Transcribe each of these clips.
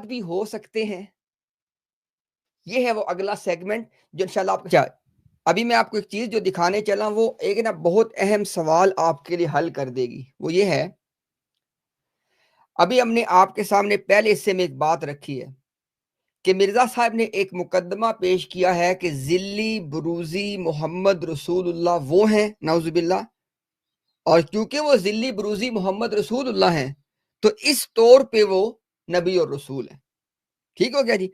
بھی ہو سکتے ہیں؟ یہ ہے وہ اگلا سیگمنٹ جو انشاءاللہ آپ کو ابھی میں آپ کو ایک چیز جو دکھانے چلا وہ ایک نا بہت اہم سوال آپ کے لیے حل کر دے گی. وہ یہ ہے، ابھی ہم نے آپ کے سامنے پہلے حصے میں ایک بات رکھی ہے کہ مرزا صاحب نے ایک مقدمہ پیش کیا ہے کہ ذلی بروزی محمد رسول اللہ وہ ہیں نعوذ باللہ، اور کیونکہ وہ ذلی بروزی محمد رسول اللہ ہیں تو اس طور پہ وہ نبی اور رسول ہیں. ٹھیک ہو گیا جی.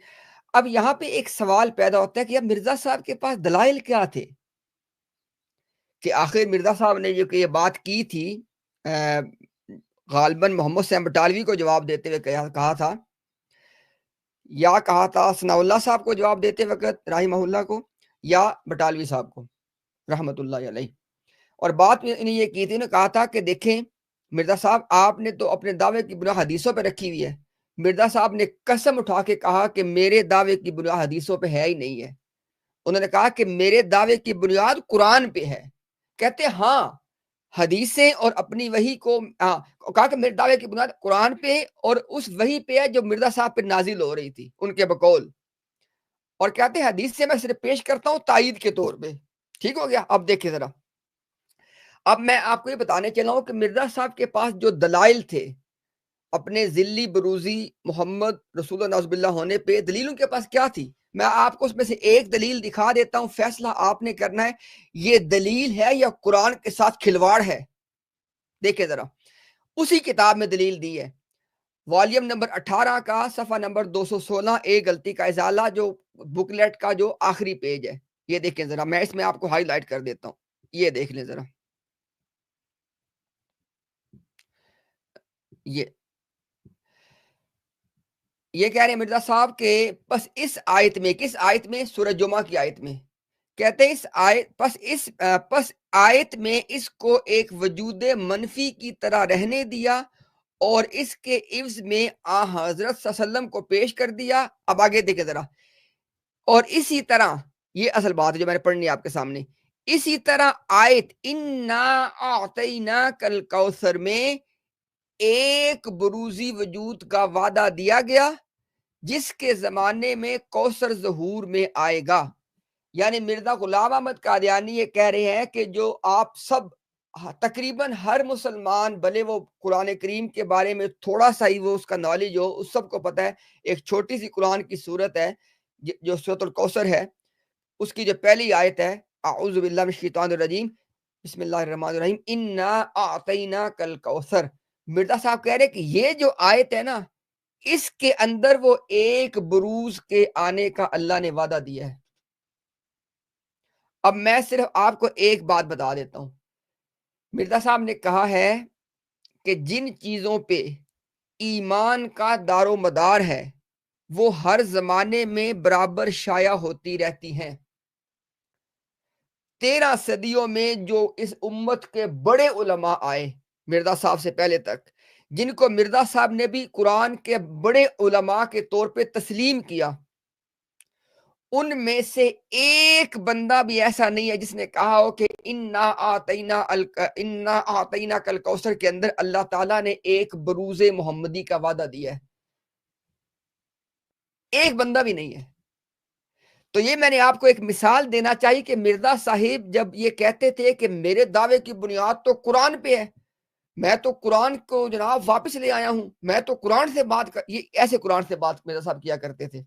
اب یہاں پہ ایک سوال پیدا ہوتا ہے کہ اب مرزا صاحب کے پاس دلائل کیا تھے کہ آخر مرزا صاحب نے جو کہ یہ بات کی تھی غالباً محمد حسین بٹالوی کو جواب دیتے ہوئے کہا تھا، یا کہا تھا ثناء اللہ صاحب کو جواب دیتے وقت رحمہ اللہ کو، یا بٹالوی صاحب کو رحمت اللہ علیہ. اور بات میں انہیں یہ کی تھی، انہوں نے کہا تھا کہ دیکھیں مرزا صاحب آپ نے تو اپنے دعوے کی بنا حدیثوں پہ رکھی ہوئی ہے. مرزا صاحب نے قسم اٹھا کے کہا کہ میرے دعوے کی بنیاد حدیثوں پہ ہے ہی نہیں ہے. انہوں نے کہا کہ میرے دعوے کی بنیاد قرآن پہ ہے. کہتے ہاں حدیثیں اور اپنی وحی کو کہا کہ میرے دعوے کی بنیاد قرآن پہ اور اس وحی پہ ہے جو مرزا صاحب پہ نازل ہو رہی تھی ان کے بقول. اور کہتے ہیں حدیث سے میں صرف پیش کرتا ہوں تائید کے طور پہ. ٹھیک ہو گیا. اب دیکھیں ذرا، اب میں آپ کو یہ بتانے چلا ہوں کہ مرزا صاحب کے پاس جو دلائل تھے اپنے ذلی بروزی محمد رسول اللہ نعوذ باللہ ہونے پہ، دلیل ان کے پاس کیا تھی. میں آپ کو اس میں سے ایک دلیل دکھا دیتا ہوں، فیصلہ آپ نے کرنا ہے یہ دلیل ہے یا قرآن کے ساتھ کھلواڑ ہے. دیکھیں ذرا، اسی کتاب میں دلیل دی ہے، والیوم نمبر 18 کا صفحہ نمبر 216، ایک غلطی کا ازالہ، جو بکلیٹ کا جو آخری پیج ہے. یہ دیکھیں ذرا، میں اس میں آپ کو ہائی لائٹ کر دیتا ہوں، یہ دیکھ لیں ذرا. یہ کہہ رہے ہیں مرزا صاحب کہ بس اس آیت میں، کس آیت میں؟ سورہ جمعہ کی آیت میں. کہتے ہیں اس آیت پس آیت میں اس کو ایک وجود منفی کی طرح رہنے دیا اور اس کے عوض میں حضرت صلی اللہ علیہ وسلم کو پیش کر دیا. اب آگے دیکھیں ذرا، اور اسی طرح یہ اصل بات ہے جو میں نے پڑھنی ہے آپ کے سامنے. اسی طرح آیت انا اعطیناک الکوثر میں ایک بروزی وجود کا وعدہ دیا گیا جس کے زمانے میں کوثر ظہور میں آئے گا. یعنی مرزا غلام احمد قادیانی یہ کہہ رہے ہیں کہ جو آپ سب تقریباً ہر مسلمان، بھلے وہ قرآن کریم کے بارے میں تھوڑا سا ہی وہ اس کا نالج ہو، اس سب کو پتہ ہے ایک چھوٹی سی قرآن کی صورت ہے جو سورۃ الکوثر ہے، اس کی جو پہلی آیت ہے اعوذ باللہ من الشیطان الرجیم بسم اللہ الرحمن الرحیم انا اعطیناک الکوثر. مرزا صاحب کہہ رہے کہ یہ جو آیت ہے نا، اس کے اندر وہ ایک بروز کے آنے کا اللہ نے وعدہ دیا ہے. اب میں صرف آپ کو ایک بات بتا دیتا ہوں، مرزا صاحب نے کہا ہے کہ جن چیزوں پہ ایمان کا دار و مدار ہے وہ ہر زمانے میں برابر شائع ہوتی رہتی ہیں. 13 صدیوں میں جو اس امت کے بڑے علماء آئے مرزا صاحب سے پہلے تک، جن کو مرزا صاحب نے بھی قرآن کے بڑے علماء کے طور پہ تسلیم کیا، ان میں سے ایک بندہ بھی ایسا نہیں ہے جس نے کہا ہو کہ انا اعطیناک الکوثر کے اندر اللہ تعالیٰ نے ایک بروز محمدی کا وعدہ دیا ہے. ایک بندہ بھی نہیں ہے. تو یہ میں نے آپ کو ایک مثال دینا چاہیے کہ مرزا صاحب جب یہ کہتے تھے کہ میرے دعوے کی بنیاد تو قرآن پہ ہے، میں تو قرآن کو جناب واپس لے آیا ہوں، میں تو قرآن سے بات یہ ایسے قرآن سے بات مرزا صاحب کیا کرتے تھے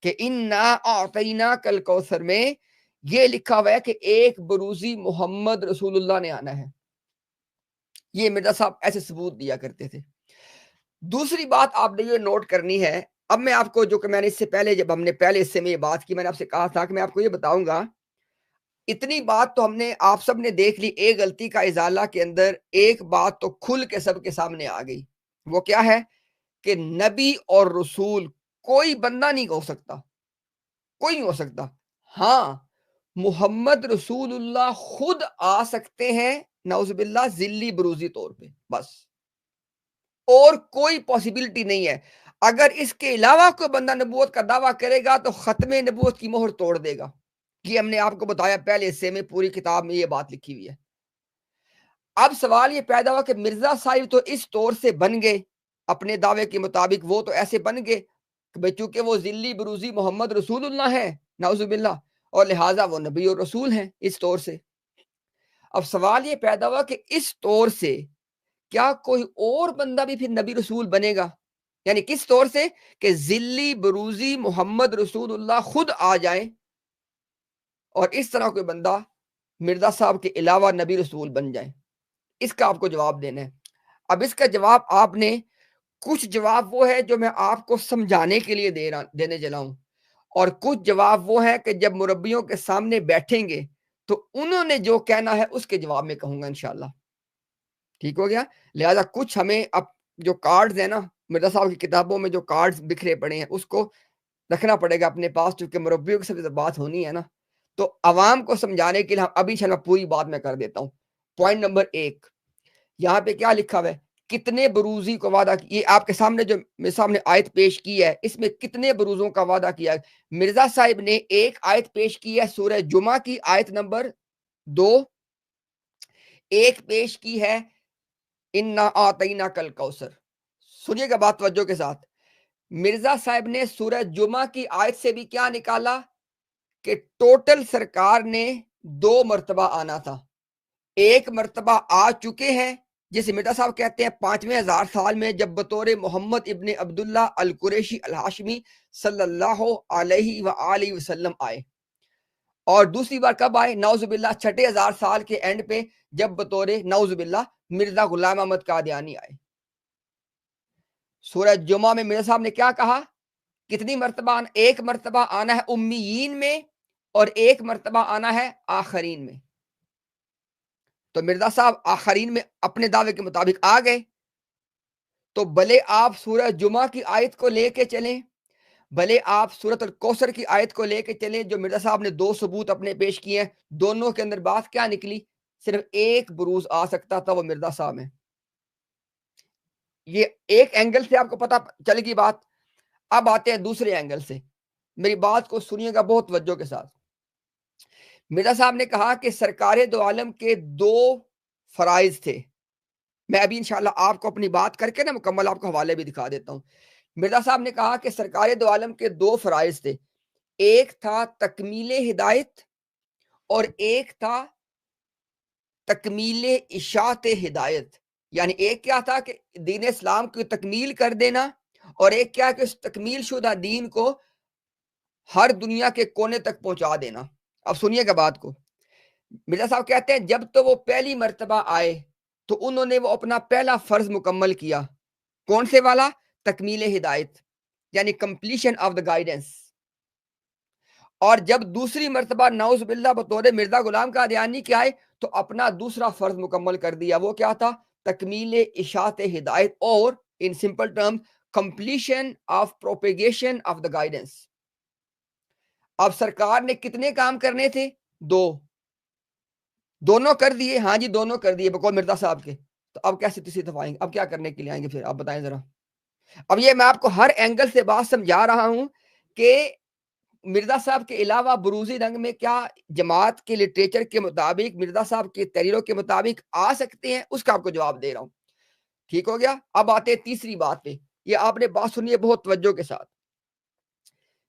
کہ انا اعطیناک الکوثر میں یہ لکھا ہوا ہے کہ ایک بروزی محمد رسول اللہ نے آنا ہے. یہ مرزا صاحب ایسے ثبوت دیا کرتے تھے. دوسری بات آپ نے یہ نوٹ کرنی ہے، اب میں آپ کو جو کہ میں نے اس سے پہلے جب ہم نے پہلے حصے میں یہ بات کی، میں نے آپ سے کہا تھا کہ میں آپ کو یہ بتاؤں گا. اتنی بات تو ہم نے آپ سب نے دیکھ لی، ایک غلطی کا ازالہ کے اندر ایک بات تو کھل کے سب کے سامنے آ گئی. وہ کیا ہے کہ نبی اور رسول کوئی بندہ نہیں ہو سکتا، کوئی نہیں ہو سکتا. ہاں محمد رسول اللہ خود آ سکتے ہیں نعوذ باللہ ذلی بروزی طور پہ، بس، اور کوئی پاسبلٹی نہیں ہے. اگر اس کے علاوہ کوئی بندہ نبوت کا دعویٰ کرے گا تو ختم نبوت کی مہر توڑ دے گا. یہ ہم نے آپ کو بتایا پہلے حصے میں، پوری کتاب میں یہ بات لکھی ہوئی ہے. اب سوال یہ پیدا ہوا کہ مرزا صاحب تو اس طور سے بن گئے، اپنے دعوے کے مطابق وہ تو ایسے بن گئے کہ بھئی چونکہ وہ ذلی بروزی محمد رسول اللہ ہے نعوذ باللہ، اور لہٰذا وہ نبی اور رسول ہیں اس طور سے۔ اب سوال یہ پیدا ہوا کہ اس طور سے کیا کوئی اور بندہ بھی پھر نبی رسول بنے گا؟ یعنی کس طور سے کہ ذلی بروزی محمد رسول اللہ خود آ جائیں اور اس طرح کوئی بندہ مرزا صاحب کے علاوہ نبی رسول بن جائے۔ اس کا آپ کو جواب دینا ہے۔ اب اس کا جواب آپ نے، کچھ جواب وہ ہے جو میں آپ کو سمجھانے کے لیے دینے چلا ہوں، اور کچھ جواب وہ ہے کہ جب مربیوں کے سامنے بیٹھیں گے تو انہوں نے جو کہنا ہے اس کے جواب میں کہوں گا انشاءاللہ۔ ٹھیک ہو گیا؟ لہٰذا کچھ ہمیں اب جو کارڈز ہیں نا مرزا صاحب کی کتابوں میں جو کارڈز بکھرے پڑے ہیں اس کو رکھنا پڑے گا اپنے پاس، چونکہ مربیوں کی سب بات ہونی ہے نا، تو عوام کو سمجھانے کے لیے ابھی انشاءاللہ پوری بات میں کر دیتا ہوں۔ پوائنٹ نمبر 1 یہاں پہ کیا لکھا ہوا ہے؟ کتنے بروزی کو وعدہ، یہ آپ کے سامنے جو میرے سامنے آیت پیش کی ہے اس میں کتنے بروزوں کا وعدہ کیا ہے؟ مرزا صاحب نے ایک آیت پیش کی ہے سورہ جمعہ کی آیت نمبر 2، ایک پیش کی ہے اِنَّا أَعْطَيْنَاكَ الْكَوْثَرَ۔ سنیے گا بات توجہ کے ساتھ، مرزا صاحب نے سورہ جمعہ کی آیت سے بھی کیا نکالا کہ ٹوٹل سرکار نے 2 مرتبہ آنا تھا۔ ایک مرتبہ آ چکے ہیں جسے مرزا صاحب کہتے ہیں 5ویں ہزار سال میں، جب بطور محمد ابن عبداللہ القریشی الہاشمی صلی اللہ علیہ وآلہ وسلم آئے، اور دوسری بار کب آئے؟ نعوذ باللہ 6 ہزار سال کے اینڈ پہ، جب بطور نعوذ باللہ مرزا غلام احمد قادیانی آئے۔ سورہ جمعہ میں مرزا صاحب نے کیا کہا؟ کتنی مرتبہ آنا؟ ایک مرتبہ آنا ہے امیین میں اور ایک مرتبہ آنا ہے آخرین میں۔ تو مرزا صاحب آخرین میں اپنے دعوے کے مطابق آ گئے، تو بھلے آپ سورہ جمعہ کی آیت کو لے کے چلیں، بھلے آپ سورۃ الکوثر کی آیت کو لے کے چلیں، جو مرزا صاحب نے 2 ثبوت اپنے پیش کیے ہیں، دونوں کے اندر بات کیا نکلی؟ صرف ایک بروز آ سکتا تھا، وہ مرزا صاحب ہے۔ یہ ایک اینگل سے آپ کو پتہ چلے گی بات۔ اب آتے ہیں دوسرے اینگل سے، میری بات کو سنیے گا بہت توجہ کے ساتھ۔ مرزا صاحب نے کہا کہ سرکار دو عالم کے 2 فرائض تھے۔ میں ابھی انشاءاللہ آپ کو اپنی بات کر کے نا مکمل آپ کو حوالے بھی دکھا دیتا ہوں۔ مرزا صاحب نے کہا کہ سرکار دو عالم کے 2 فرائض تھے، ایک تھا تکمیل ہدایت اور ایک تھا تکمیل اشاعت ہدایت۔ یعنی ایک کیا تھا کہ دین اسلام کی تکمیل کر دینا، اور ایک کیا کہ اس تکمیل شدہ دین کو ہر دنیا کے کونے تک پہنچا دینا۔ اب سنیے گا بات کو، مرزا صاحب کہتے ہیں جب تو وہ پہلی مرتبہ آئے تو انہوں نے وہ اپنا پہلا فرض مکمل کیا، کون سے والا؟ تکمیل ہدایت، یعنی کمپلیشن آف دا گائیڈنس۔ اور جب دوسری مرتبہ نعوذ باللہ بطور مرزا غلام قادیانی کے آئے تو اپنا دوسرا فرض مکمل کر دیا، وہ کیا تھا؟ تکمیل اشاعت ہدایت، اور ان simple term completion of propagation of the guidance. اب سرکار نے کتنے کام کرنے تھے؟ 2، دونوں کر دیے۔ ہاں جی دونوں کر دیے بقول مرزا صاحب کے۔ تو اب کیسے تیسری دفعہ آئیں گے؟ اب کیا کرنے کے لیے آئیں گے پھر؟ آپ بتائیں ذرا۔ اب یہ میں آپ کو ہر اینگل سے بات سمجھا رہا ہوں کہ مرزا صاحب کے علاوہ بروزی رنگ میں کیا جماعت کے لٹریچر کے مطابق، مرزا صاحب کی تحریروں کے مطابق آ سکتے ہیں، اس کا آپ کو جواب دے رہا ہوں۔ ٹھیک ہو گیا؟ اب آتے ہیں تیسری بات پہ، یہ آپ نے بات سنی ہے بہت توجہ کے ساتھ۔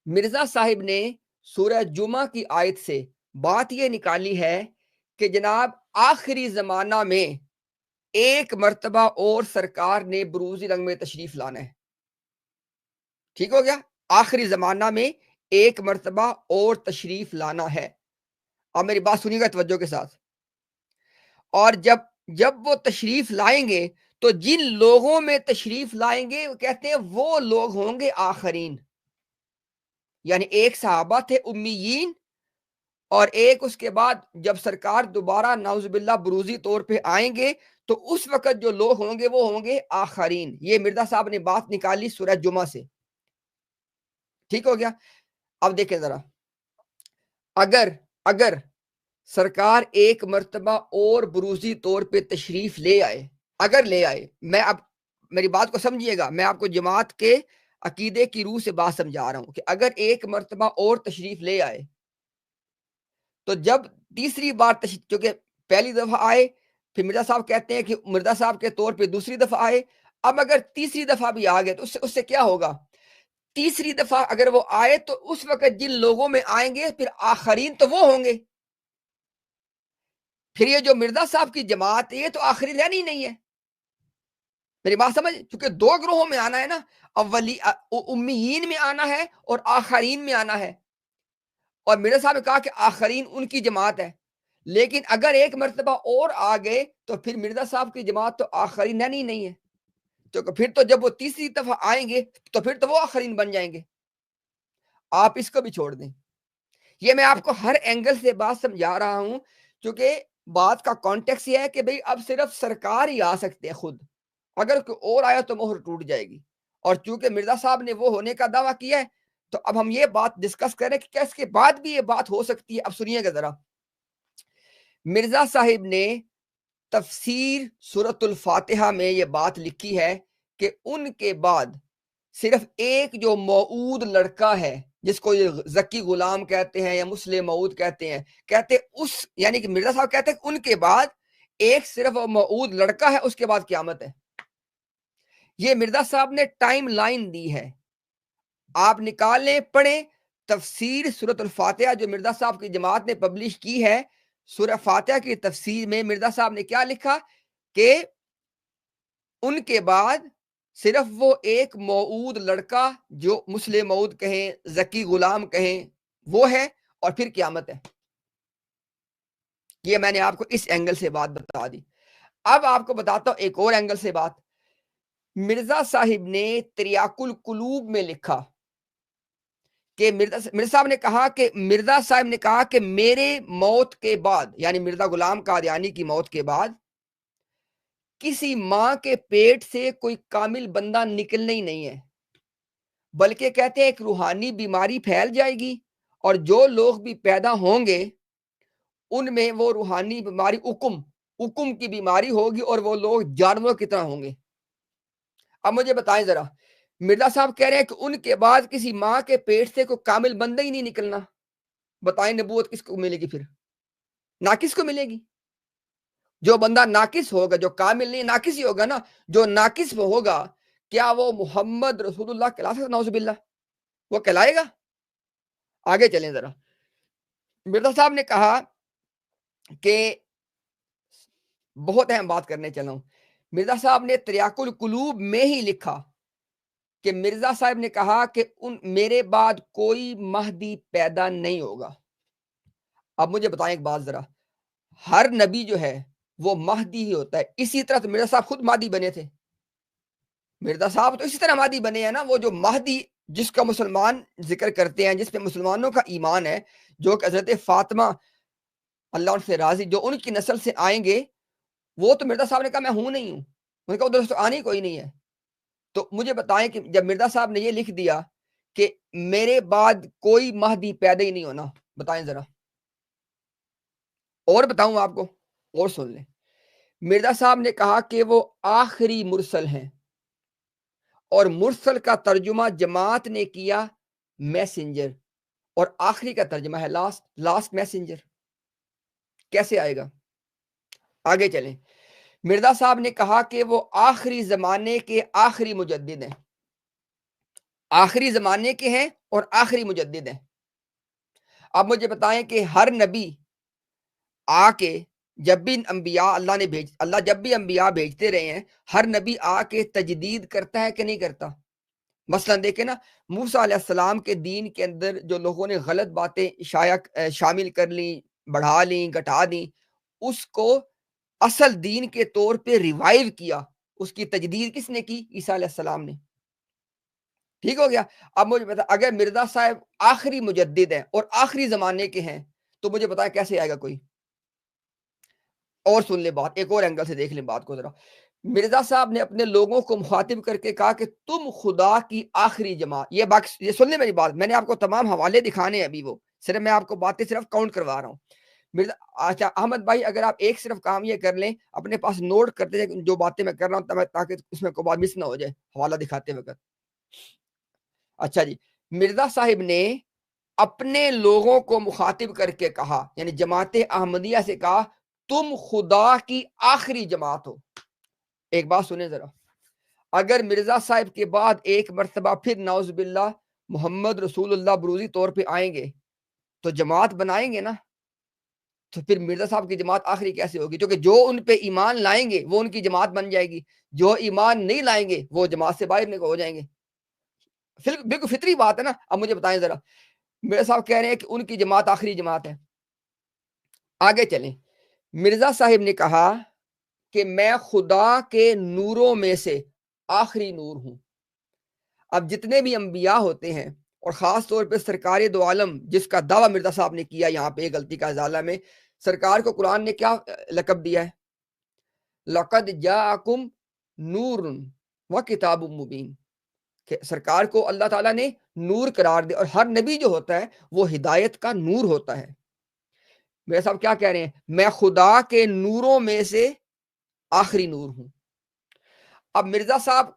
مرزا صاحب نے سورہ جمعہ کی آیت سے بات یہ نکالی ہے کہ جناب آخری زمانہ میں ایک مرتبہ اور سرکار نے بروزی رنگ میں تشریف لانا ہے۔ ٹھیک ہو گیا؟ آخری زمانہ میں ایک مرتبہ اور تشریف لانا ہے۔ اب میری بات سنیے گا توجہ کے ساتھ۔ اور جب وہ تشریف لائیں گے تو جن لوگوں میں تشریف لائیں گے وہ کہتے ہیں وہ لوگ ہوں گے آخرین، یعنی ایک صحابہ تھے امیین، اور ایک اس کے بعد جب سرکار دوبارہ نعوذ باللہ بروزی طور پہ آئیں گے تو اس وقت جو لوگ ہوں گے وہ ہوں گے آخرین۔ یہ مرزا صاحب نے بات نکالی سورہ جمعہ سے۔ ٹھیک ہو گیا؟ اب دیکھیں ذرا، اگر سرکار ایک مرتبہ اور بروزی طور پہ تشریف لے آئے، اگر لے آئے، میں اب میری بات کو سمجھیے گا، میں آپ کو جماعت کے عقیدے کی روح سے بات سمجھا رہا ہوں کہ اگر ایک مرتبہ اور تشریف لے آئے تو جب تیسری بار چونکہ پہلی دفعہ آئے، پھر مرزا صاحب کہتے ہیں کہ مرزا صاحب کے طور پہ دوسری دفعہ آئے، اب اگر تیسری دفعہ بھی آ گئے تو اس سے کیا ہوگا؟ تیسری دفعہ اگر وہ آئے تو اس وقت جن لوگوں میں آئیں گے پھر آخرین تو وہ ہوں گے. پھر یہ جو مرزا صاحب کی جماعت یہ تو آخری رہنی نہیں ہے. میری بات سمجھ؟ کیونکہ دو گروہوں میں آنا ہے نا، امیین میں آنا ہے اور آخرین میں آنا ہے. اور مرزا صاحب نے کہا کہ آخرین ان کی جماعت ہے، لیکن اگر ایک مرتبہ اور آ گئے تو پھر مرزا صاحب کی جماعت تو آخرین رہنی نہیں ہے. تو پھر تو جب وہ تیسری دفعہ آئیں گے تو پھر تو وہ آخرین بن جائیں گے. آپ اس کو بھی چھوڑ دیں. یہ میں آپ کو ہر اینگل سے بات سمجھا رہا ہوں، کیونکہ بات کا کانٹیکس یہ ہے کہ بھئی اب صرف سرکار ہی آ سکتے ہیں خود، اگر کوئی اور آیا تو مہر ٹوٹ جائے گی. اور چونکہ مرزا صاحب نے وہ ہونے کا دعویٰ کیا ہے تو اب ہم یہ بات ڈسکس کریں کہ کیا اس کے بعد بھی یہ بات ہو سکتی ہے. اب سنیے گا ذرا. مرزا صاحب نے تفسیر سورۃ الفاتحہ میں یہ بات لکھی ہے کہ ان کے بعد صرف ایک جو موعود لڑکا ہے جس کو یہ ذکی غلام کہتے ہیں یا مسلم موعود کہتے ہیں، کہتے اس یعنی کہ مرزا صاحب کہتے ہیں کہ ان کے بعد ایک صرف موعود لڑکا ہے، اس کے بعد قیامت ہے. یہ مرزا صاحب نے ٹائم لائن دی ہے، آپ نکالیں پڑھیں. تفسیر سورۃ الفاتحہ جو مرزا صاحب کی جماعت نے پبلش کی ہے، سورہ فاتحہ کی تفسیر میں مرزا صاحب نے کیا لکھا کہ ان کے بعد صرف وہ ایک موعود لڑکا جو مسلم موعود کہیں، ذکی غلام کہیں، وہ ہے اور پھر قیامت ہے. یہ میں نے آپ کو اس اینگل سے بات بتا دی. اب آپ کو بتاتا ہوں ایک اور اینگل سے بات. مرزا صاحب نے تریاق القلوب میں لکھا کہ مرزا صاحب نے کہا کہ میرے موت کے بعد، یعنی مرزا غلام قادیانی کی موت کے بعد، کسی ماں کے پیٹ سے کوئی کامل بندہ نکلنا ہی نہیں ہے، بلکہ کہتے ہیں ایک روحانی بیماری پھیل جائے گی اور جو لوگ بھی پیدا ہوں گے ان میں وہ روحانی بیماری حکم کی بیماری ہوگی اور وہ لوگ جانوروں کی طرح ہوں گے. اب مجھے بتائیں ذرا، مرزا صاحب کہہ رہے ہیں کہ ان کے بعد کسی ماں کے پیٹ سے کوئی کامل بندہ ہی نہیں نکلنا. بتائیں نبوت کس کو ملے گی؟ پھر ناقص کو ملے گی. جو بندہ ناقص ہوگا، جو کامل نہیں ناقص ہی ہوگا نا، جو ناقص ہوگا کیا وہ محمد رسول اللہ کہلا سکتا؟ نعوذ باللہ، وہ کہلائے گا؟ آگے چلیں ذرا. مرزا صاحب نے کہا کہ بہت اہم بات کرنے چلا ہوں. مرزا صاحب نے تریاق القلوب میں ہی لکھا کہ مرزا صاحب نے کہا کہ میرے بعد کوئی مہدی پیدا نہیں ہوگا. اب مجھے بتائیں ایک بات ذرا، ہر نبی جو ہے وہ مہدی ہی ہوتا ہے. اسی طرح تو مرزا صاحب خود مہدی بنے تھے. مرزا صاحب تو اسی طرح مہدی بنے ہیں نا. وہ جو مہدی جس کا مسلمان ذکر کرتے ہیں، جس پہ مسلمانوں کا ایمان ہے، جو کہ حضرت فاطمہ اللہ ان سے راضی، جو ان کی نسل سے آئیں گے، وہ تو مرزا صاحب نے کہا میں ہوں نہیں ہوں. انہوں نے کہا ادھر سے آنے کوئی نہیں ہے. تو مجھے بتائیں کہ جب مرزا صاحب نے یہ لکھ دیا کہ میرے بعد کوئی مہدی پیدا ہی نہیں ہونا، بتائیں ذرا. اور بتاؤں آپ کو، اور سن لیں. مرزا صاحب نے کہا کہ وہ آخری مرسل ہیں، اور مرسل کا ترجمہ جماعت نے کیا میسنجر، اور آخری کا ترجمہ ہے لاسٹ میسنجر. کیسے آئے گا؟ آگے چلیں. مرزا صاحب نے کہا کہ وہ آخری زمانے کے آخری مجدد ہیں، آخری زمانے کے ہیں اور آخری مجدد ہیں. اب مجھے بتائیں کہ ہر نبی آ کے جب بھی انبیاء اللہ جب بھی انبیاء بھیجتے رہے ہیں، ہر نبی آ کے تجدید کرتا ہے کہ نہیں کرتا؟ مثلا دیکھیں نا، موسیٰ علیہ السلام کے دین کے اندر جو لوگوں نے غلط باتیں شامل کر لیں، بڑھا لیں، گھٹا دیں، اس کو اصل دین کے طور پہ ریوائیو کیا. اس کی تجدید کس نے کی؟ عیسیٰ علیہ السلام نے. ٹھیک ہو گیا. اب مجھے بتا، اگر مرزا صاحب آخری مجدد ہیں اور آخری زمانے کے ہیں تو مجھے بتائیں کیسے آئے گا کوئی؟ اور سن لیں بات، ایک اور اینگل سے دیکھ لیں بات کو ذرا. مرزا صاحب نے اپنے لوگوں کو مخاطب کر کے کہا کہ تم خدا کی آخری جماعت. یہ سن لیں میری بات، میں نے آپ کو تمام حوالے دکھانے ہیں ابھی، وہ صرف میں آپ کو باتیں صرف کاؤنٹ کروا رہا ہوں. اچھا احمد بھائی، اگر آپ ایک صرف کام یہ کر لیں، اپنے پاس نوٹ کرتے جائیں جو باتیں میں کر رہا ہوں تاکہ اس میں کوئی بات مس نہ ہو جائے حوالہ دکھاتے وقت. اچھا جی، مرزا صاحب نے اپنے لوگوں کو مخاطب کر کے کہا، یعنی جماعت احمدیہ سے کہا تم خدا کی آخری جماعت ہو. ایک بات سنیں ذرا، اگر مرزا صاحب کے بعد ایک مرتبہ پھر نعوذ باللہ محمد رسول اللہ بروزی طور پہ آئیں گے تو جماعت بنائیں گے نا، تو پھر مرزا صاحب کی جماعت آخری کیسے ہوگی؟ کیونکہ جو ان پہ ایمان لائیں گے وہ ان کی جماعت بن جائے گی، جو ایمان نہیں لائیں گے وہ جماعت سے باہر ہو جائیں گے۔ بالکل فطری بات ہے نا۔ اب مجھے بتائیں ذرا، مرزا صاحب کہہ رہے ہیں کہ ان کی جماعت آخری جماعت ہے۔ آگے چلیں، مرزا صاحب نے کہا کہ میں خدا کے نوروں میں سے آخری نور ہوں۔ اب جتنے بھی انبیاء ہوتے ہیں، اور خاص طور پہ سرکار دو عالم جس کا دعویٰ مرزا صاحب نے کیا یہاں پہ غلطی کا ازالہ میں، سرکار کو قرآن نے کیا لقب دیا ہے؟ لقد جاءکم نور و کتاب مبین، کہ سرکار کو اللہ تعالیٰ نے نور قرار دے، اور ہر نبی جو ہوتا ہے وہ ہدایت کا نور ہوتا ہے۔ میرے صاحب کیا کہہ رہے ہیں؟ میں خدا کے نوروں میں سے آخری نور ہوں۔ اب مرزا صاحب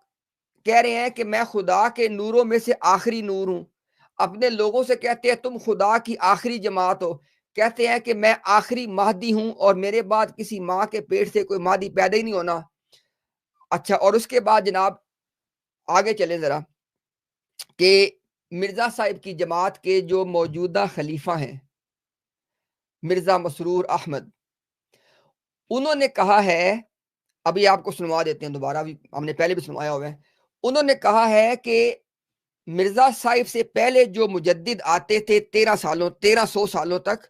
کہہ رہے ہیں کہ میں خدا کے نوروں میں سے آخری نور ہوں، اپنے لوگوں سے کہتے ہیں تم خدا کی آخری جماعت ہو، کہتے ہیں کہ میں آخری مہدی ہوں اور میرے بعد کسی ماں کے پیٹ سے کوئی مہدی پیدا ہی نہیں ہونا۔ اچھا، اور اس کے بعد جناب آگے چلیں ذرا، کہ مرزا صاحب کی جماعت کے جو موجودہ خلیفہ ہیں مرزا مسرور احمد، انہوں نے کہا ہے، ابھی آپ کو سنوا دیتے ہیں دوبارہ، بھی ہم نے پہلے بھی سنوایا ہوا ہے، انہوں نے کہا ہے کہ مرزا صاحب سے پہلے جو مجدد آتے تھے 1300 سالوں تک،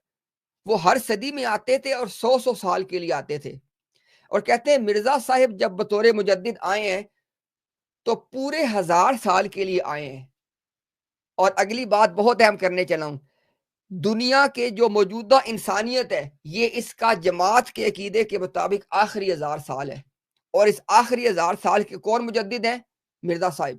وہ ہر صدی میں آتے تھے اور 100 سال کے لیے آتے تھے، اور کہتے ہیں مرزا صاحب جب بطور مجدد آئے ہیں تو پورے 1000 سال کے لیے آئے ہیں۔ اور اگلی بات بہت اہم کرنے چلا ہوں، دنیا کے جو موجودہ انسانیت ہے یہ اس کا جماعت کے عقیدے کے مطابق آخری 1000 سال ہے، اور اس آخری 1000 سال کے کون مجدد ہیں؟ مرزا صاحب۔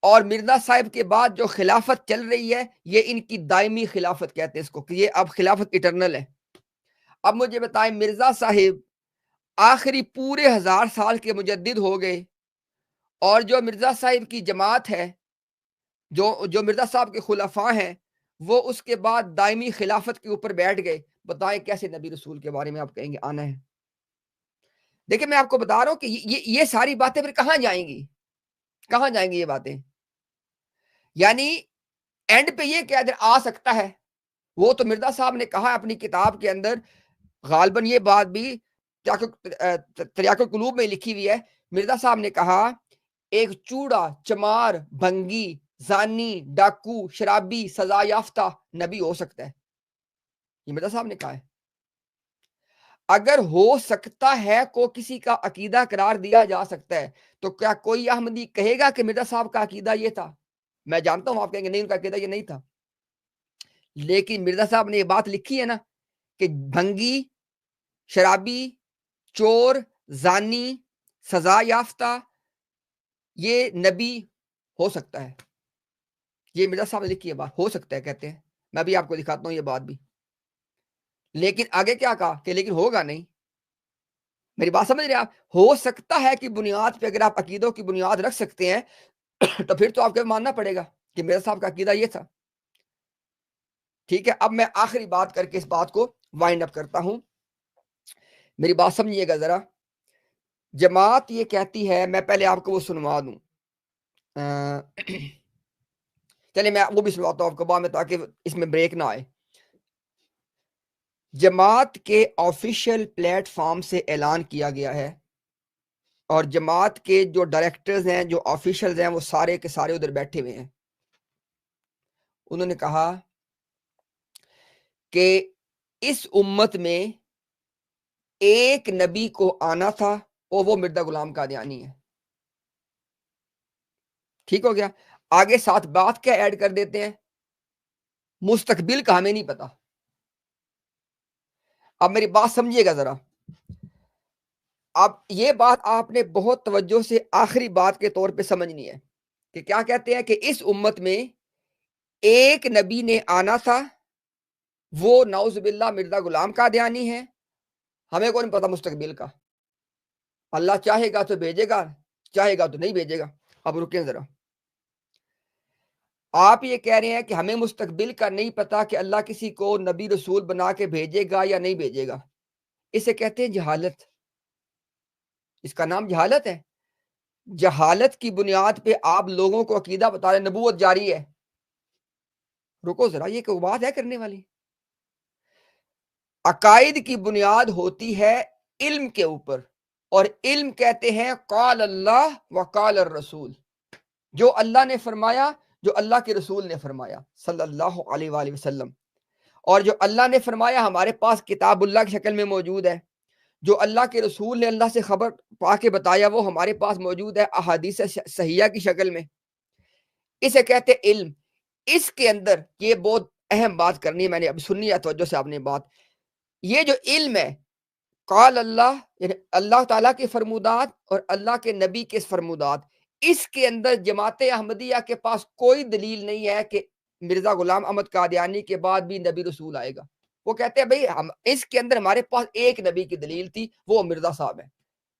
اور مرزا صاحب کے بعد جو خلافت چل رہی ہے یہ ان کی دائمی خلافت کہتے ہیں اس کو، کہ یہ اب خلافت اٹرنل ہے۔ اب مجھے بتائیں، مرزا صاحب آخری پورے 1000 سال کے مجدد ہو گئے، اور جو مرزا صاحب کی جماعت ہے، جو مرزا صاحب کے خلفاء ہیں، وہ اس کے بعد دائمی خلافت کے اوپر بیٹھ گئے۔ بتائیں کیسے نبی رسول کے بارے میں آپ کہیں گے آنا ہے؟ دیکھیں میں آپ کو بتا رہا ہوں کہ یہ ساری باتیں پھر کہاں جائیں گی؟ کہاں جائیں گی یہ باتیں؟ یعنی اینڈ پہ یہ کہہ دیں آ سکتا ہے، وہ تو مرزا صاحب نے کہا اپنی کتاب کے اندر، غالباً یہ بات بھی تریاق القلوب میں لکھی ہوئی ہے، مرزا صاحب نے کہا ایک چوڑا، چمار، بھنگی، زانی، ڈاکو، شرابی، سزا یافتہ نبی ہو سکتا ہے، یہ مرزا صاحب نے کہا ہے۔ اگر ہو سکتا ہے کو کسی کا عقیدہ قرار دیا جا سکتا ہے تو کیا کوئی احمدی کہے گا کہ مرزا صاحب کا عقیدہ یہ تھا؟ میں جانتا ہوں آپ کہیں گے نہیں ان کا عقیدہ یہ نہیں تھا، لیکن مرزا صاحب نے یہ بات لکھی ہے نا کہ بھنگی، شرابی، چور، زانی، سزا یافتہ یہ نبی ہو سکتا ہے، یہ مرزا صاحب نے لکھی ہے بات، ہو سکتا ہے کہتے ہیں، میں بھی آپ کو دکھاتا ہوں یہ بات بھی، لیکن آگے کیا کہا کہ لیکن ہوگا نہیں۔ میری بات سمجھ رہے ہیں آپ؟ ہو سکتا ہے کہ بنیاد پہ اگر آپ عقیدوں کی بنیاد رکھ سکتے ہیں تو پھر تو آپ کو ماننا پڑے گا کہ مرزا صاحب کا عقیدہ یہ تھا۔ ٹھیک ہے، اب میں آخری بات کر کے اس بات کو وائنڈ اپ کرتا ہوں، میری بات سمجھیے گا ذرا۔ جماعت یہ کہتی ہے، میں پہلے آپ کو وہ سنوا دوں، چلے میں وہ بھی سنواتا ہوں آپ کو بعد میں تاکہ اس میں بریک نہ آئے۔ جماعت کے آفیشیل پلیٹ فارم سے اعلان کیا گیا ہے، اور جماعت کے جو ڈائریکٹرز ہیں، جو آفیشلز ہیں، وہ سارے کے سارے ادھر بیٹھے ہوئے ہیں۔ انہوں نے کہا کہ اس امت میں ایک نبی کو آنا تھا اور وہ مرزا غلام قادیانی ہے۔ ٹھیک ہو گیا؟ آگے ساتھ بات کیا ایڈ کر دیتے ہیں؟ مستقبل کا ہمیں نہیں پتا۔ اب میری بات سمجھیے گا ذرا، اب یہ بات آپ نے بہت توجہ سے آخری بات کے طور پہ سمجھنی ہے کہ کیا کہتے ہیں کہ اس امت میں ایک نبی نے آنا تھا، وہ نعوذ باللہ مرزا غلام قادیانی ہے۔ ہمیں کو نہیں پتا مستقبل کا، اللہ چاہے گا تو بھیجے گا، چاہے گا تو نہیں بھیجے گا۔ اب رکیں ذرا، آپ یہ کہہ رہے ہیں کہ ہمیں مستقبل کا نہیں پتا کہ اللہ کسی کو نبی رسول بنا کے بھیجے گا یا نہیں بھیجے گا، اسے کہتے ہیں جہالت، اس کا نام جہالت ہے۔ جہالت کی بنیاد پہ آپ لوگوں کو عقیدہ بتا رہے نبوت جاری ہے. رکو ذرا، یہ کوئی بات ہے کرنے والی؟ عقائد کی بنیاد ہوتی ہے علم کے اوپر، اور علم کہتے ہیں قال اللہ و قال الرسول، جو اللہ نے فرمایا، جو اللہ کے رسول نے فرمایا صلی اللہ علیہ وآلہ وسلم. اور جو اللہ نے فرمایا ہمارے پاس کتاب اللہ کی شکل میں موجود ہے، جو اللہ کے رسول نے اللہ سے خبر پا کے بتایا وہ ہمارے پاس موجود ہے احادیث صحیحہ کی شکل میں. اسے کہتے علم. اس کے اندر یہ بہت اہم بات کرنی ہے، میں نے اب سنی ہے توجہ سے آپ نے بات. یہ جو علم ہے قال اللہ، یعنی اللہ تعالیٰ کے فرمودات اور اللہ کے نبی کے فرمودات، اس کے اندر جماعت احمدیہ کے پاس کوئی دلیل نہیں ہے کہ مرزا غلام احمد قادیانی کے بعد بھی نبی رسول آئے گا. وہ کہتے ہیں بھئی ہم اس کے اندر ہمارے پاس ایک نبی کی دلیل تھی، وہ مرزا صاحب ہے.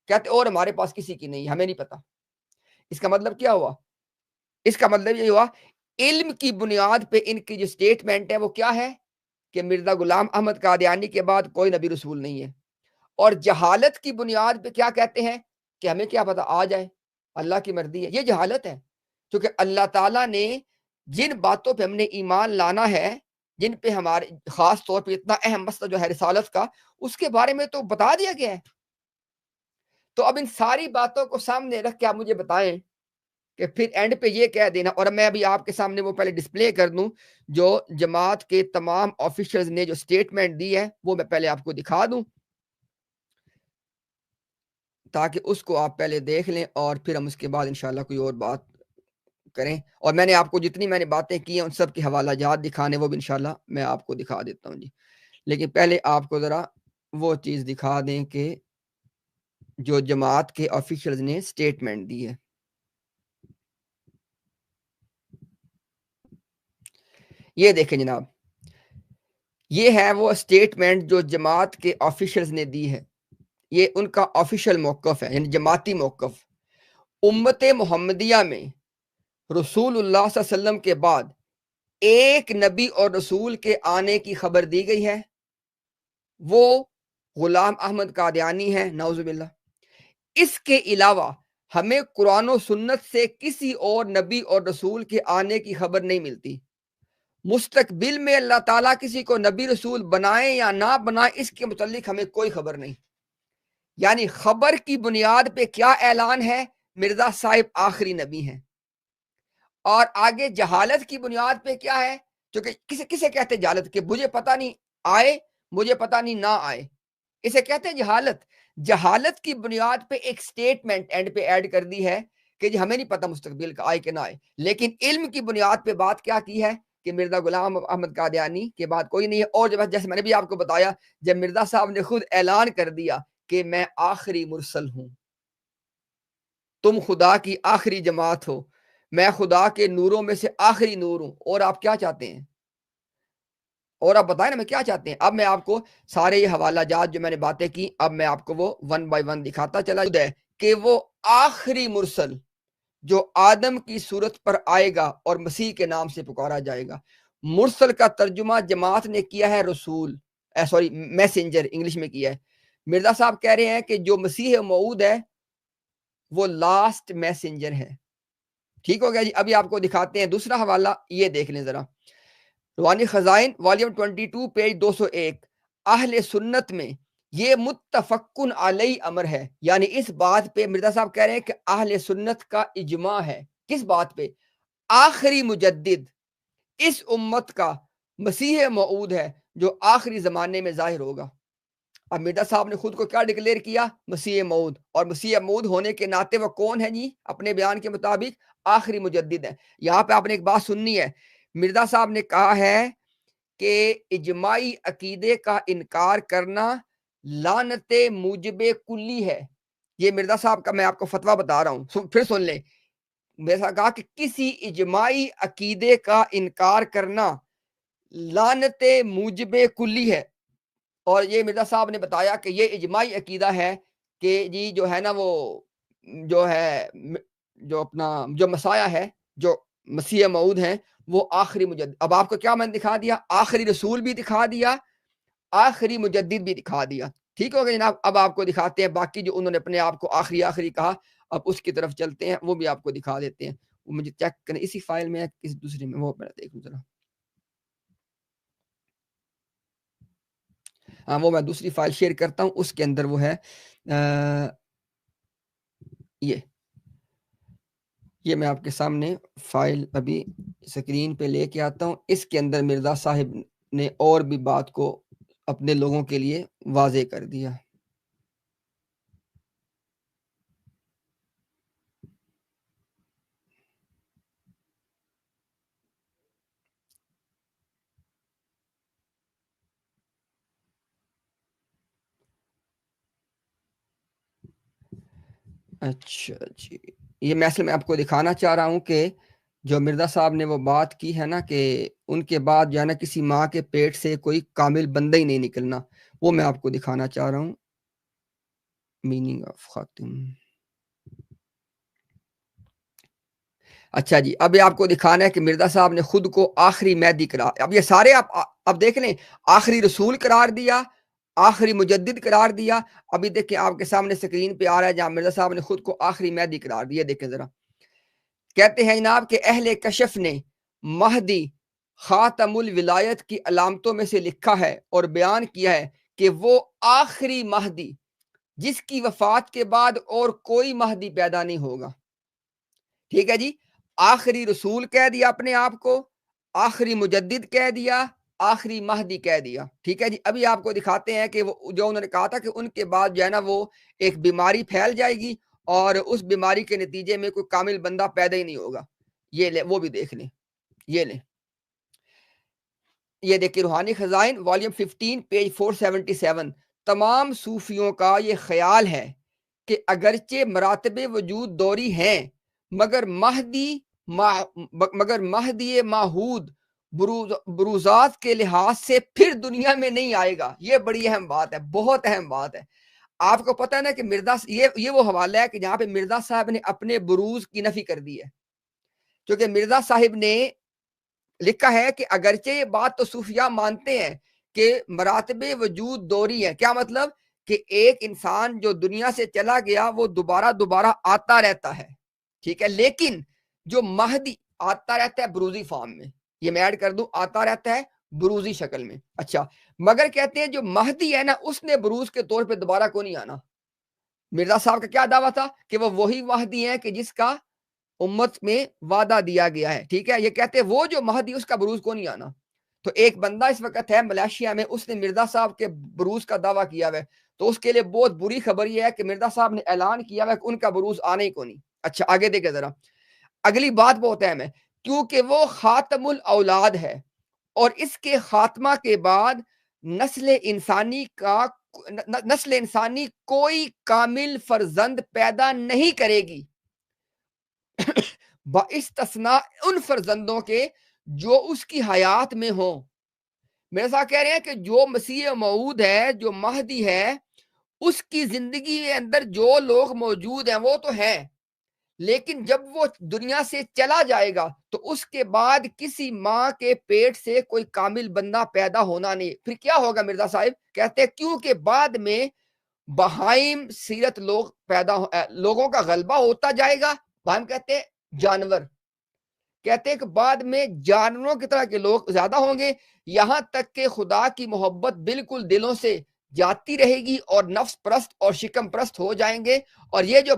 کہتے اور ہمارے پاس کسی کی نہیں، ہمیں نہیں پتا. اس کا مطلب کیا ہوا؟ اس کا مطلب یہ ہوا علم کی بنیاد پہ ان کی جو سٹیٹمنٹ ہے وہ کیا ہے کہ مرزا غلام احمد قادیانی کے بعد کوئی نبی رسول نہیں ہے. اور جہالت کی بنیاد پہ کیا کہتے ہیں کہ ہمیں کیا پتا، آ جائے، اللہ کی مرضی ہے. یہ جہالت ہے، کیونکہ اللہ تعالیٰ نے جن باتوں پہ ہم نے ایمان لانا ہے، جن پہ ہمارے خاص طور پہ اتنا اہم مسئلہ جو ہے رسالت کا، اس کے بارے میں تو بتا دیا گیا ہے. تو اب ان ساری باتوں کو سامنے رکھ کے آپ مجھے بتائیں کہ پھر اینڈ پہ یہ کہہ دینا، اور میں ابھی آپ کے سامنے وہ پہلے ڈسپلے کر دوں جو جماعت کے تمام آفیشلز نے جو سٹیٹمنٹ دی ہے وہ میں پہلے آپ کو دکھا دوں تاکہ اس کو آپ پہلے دیکھ لیں، اور پھر ہم اس کے بعد انشاءاللہ کوئی اور بات کریں. اور میں نے آپ کو جتنی میں نے باتیں کی ہیں ان سب کے حوالہ جات دکھانے وہ بھی انشاءاللہ میں آپ کو دکھا دیتا ہوں جی. لیکن پہلے آپ کو ذرا وہ چیز دکھا دیں کہ جو جماعت کے آفیشلز نے سٹیٹمنٹ دی ہے. یہ دیکھیں جناب، یہ ہے وہ سٹیٹمنٹ جو جماعت کے آفیشلز نے دی ہے. یہ ان کا آفیشل موقف ہے، یعنی جماعتی موقف. امت محمدیہ میں رسول اللہ صلی اللہ علیہ وسلم کے بعد ایک نبی اور رسول کے آنے کی خبر دی گئی ہے، وہ غلام احمد قادیانی ہے، نعوذ باللہ. اس کے علاوہ ہمیں قرآن و سنت سے کسی اور نبی اور رسول کے آنے کی خبر نہیں ملتی. مستقبل میں اللہ تعالیٰ کسی کو نبی رسول بنائے یا نہ بنائے اس کے متعلق ہمیں کوئی خبر نہیں. یعنی خبر کی بنیاد پہ کیا اعلان ہے؟ مرزا صاحب آخری نبی ہیں. اور آگے جہالت کی بنیاد پہ کیا ہے؟ کیونکہ کسے کہتے ہیں جہالت؟ کہ مجھے پتہ نہیں آئے، مجھے پتہ نہیں نہ آئے، اسے کہتے ہیں جہالت. جہالت کی بنیاد پہ ایک سٹیٹمنٹ اینڈ پہ ایڈ کر دی ہے کہ جی ہمیں نہیں پتہ مستقبل کا آئے کہ نہ آئے. لیکن علم کی بنیاد پہ بات کیا کی ہے کہ مرزا غلام احمد قادیانی کے بعد کوئی نہیں ہے. اور جیسے میں نے بھی آپ کو بتایا، جب مرزا صاحب نے خود اعلان کر دیا کہ میں آخری مرسل ہوں، تم خدا کی آخری جماعت ہو، میں خدا کے نوروں میں سے آخری نور ہوں، اور آپ کیا چاہتے ہیں؟ اور آپ بتائیں نا میں کیا چاہتے ہیں. اب میں آپ کو سارے یہ حوالہ جات جو میں نے باتیں کی، اب میں آپ کو وہ ون بائی ون دکھاتا چلا ہے کہ وہ آخری مرسل جو آدم کی صورت پر آئے گا اور مسیح کے نام سے پکارا جائے گا. مرسل کا ترجمہ جماعت نے کیا ہے رسول، میسنجر انگلش میں کیا ہے. مرزا صاحب کہہ رہے ہیں کہ جو مسیح موعود ہے وہ لاسٹ میسنجر ہے. ٹھیک ہو گیا جی. ابھی آپ کو دکھاتے ہیں دوسرا حوالہ، یہ دیکھ لیں ذرا. روحانی خزائن والیوم 22 پیج 201. اہل سنت میں یہ متفقن علی امر ہے، یعنی اس بات پہ مرزا صاحب کہہ رہے ہیں کہ اہل سنت کا اجماع ہے. کس بات پہ؟ آخری مجدد اس امت کا مسیح موعود ہے جو آخری زمانے میں ظاہر ہوگا. اب مرزا صاحب نے خود کو کیا ڈکلیئر کیا؟ مسیح موعود. اور مسیح موعود ہونے کے ناطے وہ کون ہے جی؟ اپنے بیان کے مطابق آخری مجدد ہے. یہاں پہ آپ نے ایک بات سننی ہے. مرزا صاحب نے کہا ہے کہ اجماعی عقیدے کا انکار کرنا لعنت موجب کلی ہے. یہ مرزا صاحب کا میں آپ کو فتویٰ بتا رہا ہوں، پھر سن لیں. مرزا کہا کہ کسی اجماعی عقیدے کا انکار کرنا لعنت موجب کلی ہے. اور یہ مرزا صاحب نے بتایا کہ یہ اجماعی عقیدہ ہے کہ جی جو ہے نا وہ جو ہے جو اپنا جو مسیح ہے، جو مسیح موعود ہیں، وہ آخری مجدد. اب آپ کو کیا میں نے دکھا دیا؟ آخری رسول بھی دکھا دیا، آخری مجدد بھی دکھا دیا. ٹھیک ہو گیا جناب. اب آپ کو دکھاتے ہیں باقی جو انہوں نے اپنے آپ کو آخری کہا. اب اس کی طرف چلتے ہیں، وہ بھی آپ کو دکھا دیتے ہیں. وہ مجھے چیک کریں اسی فائل میں ہے کسی دوسری میں، وہ میں دیکھوں ذرا. ہاں وہ میں دوسری فائل شیئر کرتا ہوں، اس کے اندر وہ ہے یہ میں آپ کے سامنے فائل ابھی اسکرین پہ لے کے آتا ہوں. اس کے اندر مرزا صاحب نے اور بھی بات کو اپنے لوگوں کے لیے واضح کر دیا. اچھا جی، یہ میں اصل میں آپ کو دکھانا چاہ رہا ہوں کہ جو مرزا صاحب نے وہ بات کی ہے نا کہ ان کے بعد جو ہے نا کسی ماں کے پیٹ سے کوئی کامل بندہ ہی نہیں نکلنا، وہ میں آپ کو دکھانا چاہ رہا ہوں. میننگ آف خاتم. اچھا جی، اب یہ آپ کو دکھانا ہے کہ مرزا صاحب نے خود کو آخری مہدی قرار، اب یہ سارے آپ دیکھ لیں، آخری رسول قرار دیا، آخری مجدد قرار دیا. ابھی دیکھیں آپ کے سامنے سکرین پہ آ رہا ہے جہاں مرزا صاحب نے خود کو آخری مہدی قرار دیا. دیکھیں ذرا، کہتے ہیں جناب کہ اہل کشف نے مہدی خاتم الولایت کی علامتوں میں سے لکھا ہے اور بیان کیا ہے کہ وہ آخری مہدی جس کی وفات کے بعد اور کوئی مہدی پیدا نہیں ہوگا. ٹھیک ہے جی، آخری رسول کہہ دیا اپنے آپ کو، آخری مجدد کہہ دیا، آخری مہدی کہہ دیا. ٹھیک ہے جی، ابھی آپ کو دکھاتے ہیں کہ وہ جو انہوں نے کہا تھا کہ ان کے بعد جو ہے نا وہ ایک بیماری پھیل جائے گی اور اس بیماری کے نتیجے میں کوئی کامل بندہ پیدا ہی نہیں ہوگا. یہ لے، وہ بھی دیکھ لیں، یہ لیں، یہ دیکھیں روحانی خزائن والیوم 15 پیج 477. تمام صوفیوں کا یہ خیال ہے کہ اگرچہ مراتب وجود دوری ہیں مگر مہدی ماحود بروزات کے لحاظ سے پھر دنیا میں نہیں آئے گا. یہ بڑی اہم بات ہے، بہت اہم بات ہے. آپ کو پتہ ہے نا کہ مرزا یہ وہ حوالہ ہے کہ جہاں پہ مرزا صاحب نے اپنے بروز کی نفی کر دی ہے، کیونکہ مرزا صاحب نے لکھا ہے کہ اگرچہ یہ بات تو صوفیاء مانتے ہیں کہ مراتب وجود دوری ہے. کیا مطلب؟ کہ ایک انسان جو دنیا سے چلا گیا وہ دوبارہ آتا رہتا ہے. ٹھیک ہے، لیکن جو مہدی آتا رہتا ہے بروزی فارم میں، یہ میں ایڈ کر دوں، آتا رہتا ہے بروزی شکل میں. اچھا، مگر کہتے ہیں جو مہدی ہے نا اس نے بروز کے طور پہ دوبارہ کو نہیں آنا. مرزا صاحب کا کیا دعویٰ تھا کہ وہ وہی مہدی ہے کہ جس کا امت میں وعدہ دیا گیا ہے. ٹھیک ہے، یہ کہتے ہیں وہ جو مہدی اس کا بروز کو نہیں آنا. تو ایک بندہ اس وقت ہے ملیشیا میں، اس نے مرزا صاحب کے بروز کا دعویٰ کیا ہوا ہے، تو اس کے لیے بہت بری خبر یہ ہے کہ مرزا صاحب نے اعلان کیا ہوا ہے کہ ان کا بروز آنے ہی کو نہیں. اچھا آگے دیکھیں ذرا، اگلی بات بہت اہم ہے، کیونکہ وہ خاتم الاولاد ہے اور اس کے خاتمہ کے بعد نسل انسانی کوئی کامل فرزند پیدا نہیں کرے گی باستثناء ان فرزندوں کے جو اس کی حیات میں ہوں. میرے ساتھ کہہ رہے ہیں کہ جو مسیح موعود ہے، جو مہدی ہے، اس کی زندگی کے اندر جو لوگ موجود ہیں وہ تو ہیں، لیکن جب وہ دنیا سے چلا جائے گا تو اس کے بعد کسی ماں کے پیٹ سے کوئی کامل بندہ پیدا ہونا نہیں. پھر کیا ہوگا؟ مرزا صاحب کہتے ہیں کیونکہ بعد میں بہائم سیرت لوگوں کا غلبہ ہوتا جائے گا. بہائم کہتے ہیں جانور، کہتے ہیں کہ بعد میں جانوروں کی طرح کے لوگ زیادہ ہوں گے، یہاں تک کہ خدا کی محبت بالکل دلوں سے جاتی رہے گی اور نفس پرست اور شکم پرست ہو جائیں گے. اور یہ جو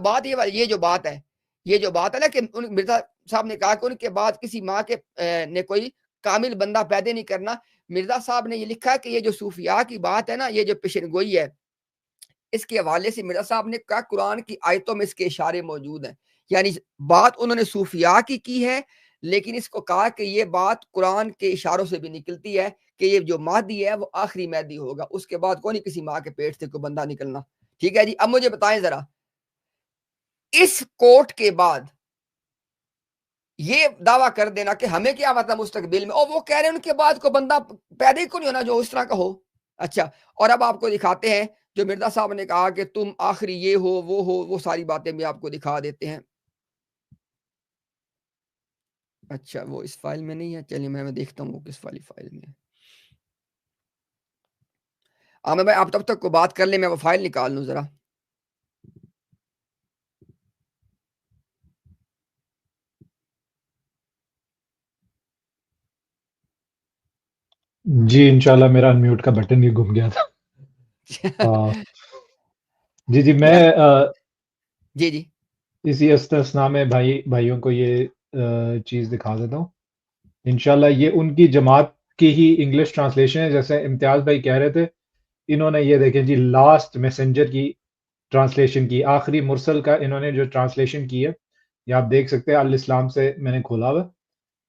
بات ہے نا کہ مرزا صاحب نے کہا کہ ان کے بعد کسی ماں کے نے کوئی کامل بندہ پیدا نہیں کرنا. مرزا صاحب نے یہ لکھا کہ یہ جو صوفیاء کی بات ہے نا، یہ جو پیشن گوئی ہے، اس کے حوالے سے مرزا صاحب نے کہا قرآن کی آیتوں میں اس کے اشارے موجود ہیں. یعنی بات انہوں نے صوفیاء کی ہے، لیکن اس کو کہا کہ یہ بات قرآن کے اشاروں سے بھی نکلتی ہے کہ یہ جو مہدی ہے وہ آخری مہدی ہوگا، اس کے بعد کوئی نہیں کسی ماں کے پیٹ سے کوئی بندہ نکلنا. ٹھیک ہے جی، اب مجھے بتائیں ذرا، اس کوٹ کے بعد یہ دعویٰ کر دینا کہ ہمیں کیا مطلب مستقبل میں، اور وہ کہہ رہے ہیں ان کے بعد کوئی بندہ پیدا ہی کو نہیں ہونا جو اس طرح کا ہو. اچھا، اور اب آپ کو دکھاتے ہیں جو مرزا صاحب نے کہا کہ تم آخری یہ ہو وہ ساری باتیں بھی آپ کو دکھا دیتے ہیں. اچھا وہ اس فائل میں نہیں ہے، چلیے میں دیکھتا ہوں وہ کس والی فائل میں ہے. میں آپ تب تک کو بات کر لیں، میں وہ فائل نکال لوں ذرا. جی انشاءاللہ میرا انمیوٹ کا بٹن ہی گم گیا تھا۔ جی میں جی جی اسی استثناء میں بھائیوں کو یہ چیز دکھا دیتا ہوں۔ انشاءاللہ یہ ان کی جماعت کی ہی انگلش ٹرانسلیشن ہے، جیسے امتیاز بھائی کہہ رہے تھے، انہوں نے یہ دیکھیں جی لاسٹ میسنجر کی ٹرانسلیشن کی، آخری مرسل کا انہوں نے جو ٹرانسلیشن کی ہے، یہ آپ دیکھ سکتے ہیں الاسلام سے میں نے کھولا ہوا،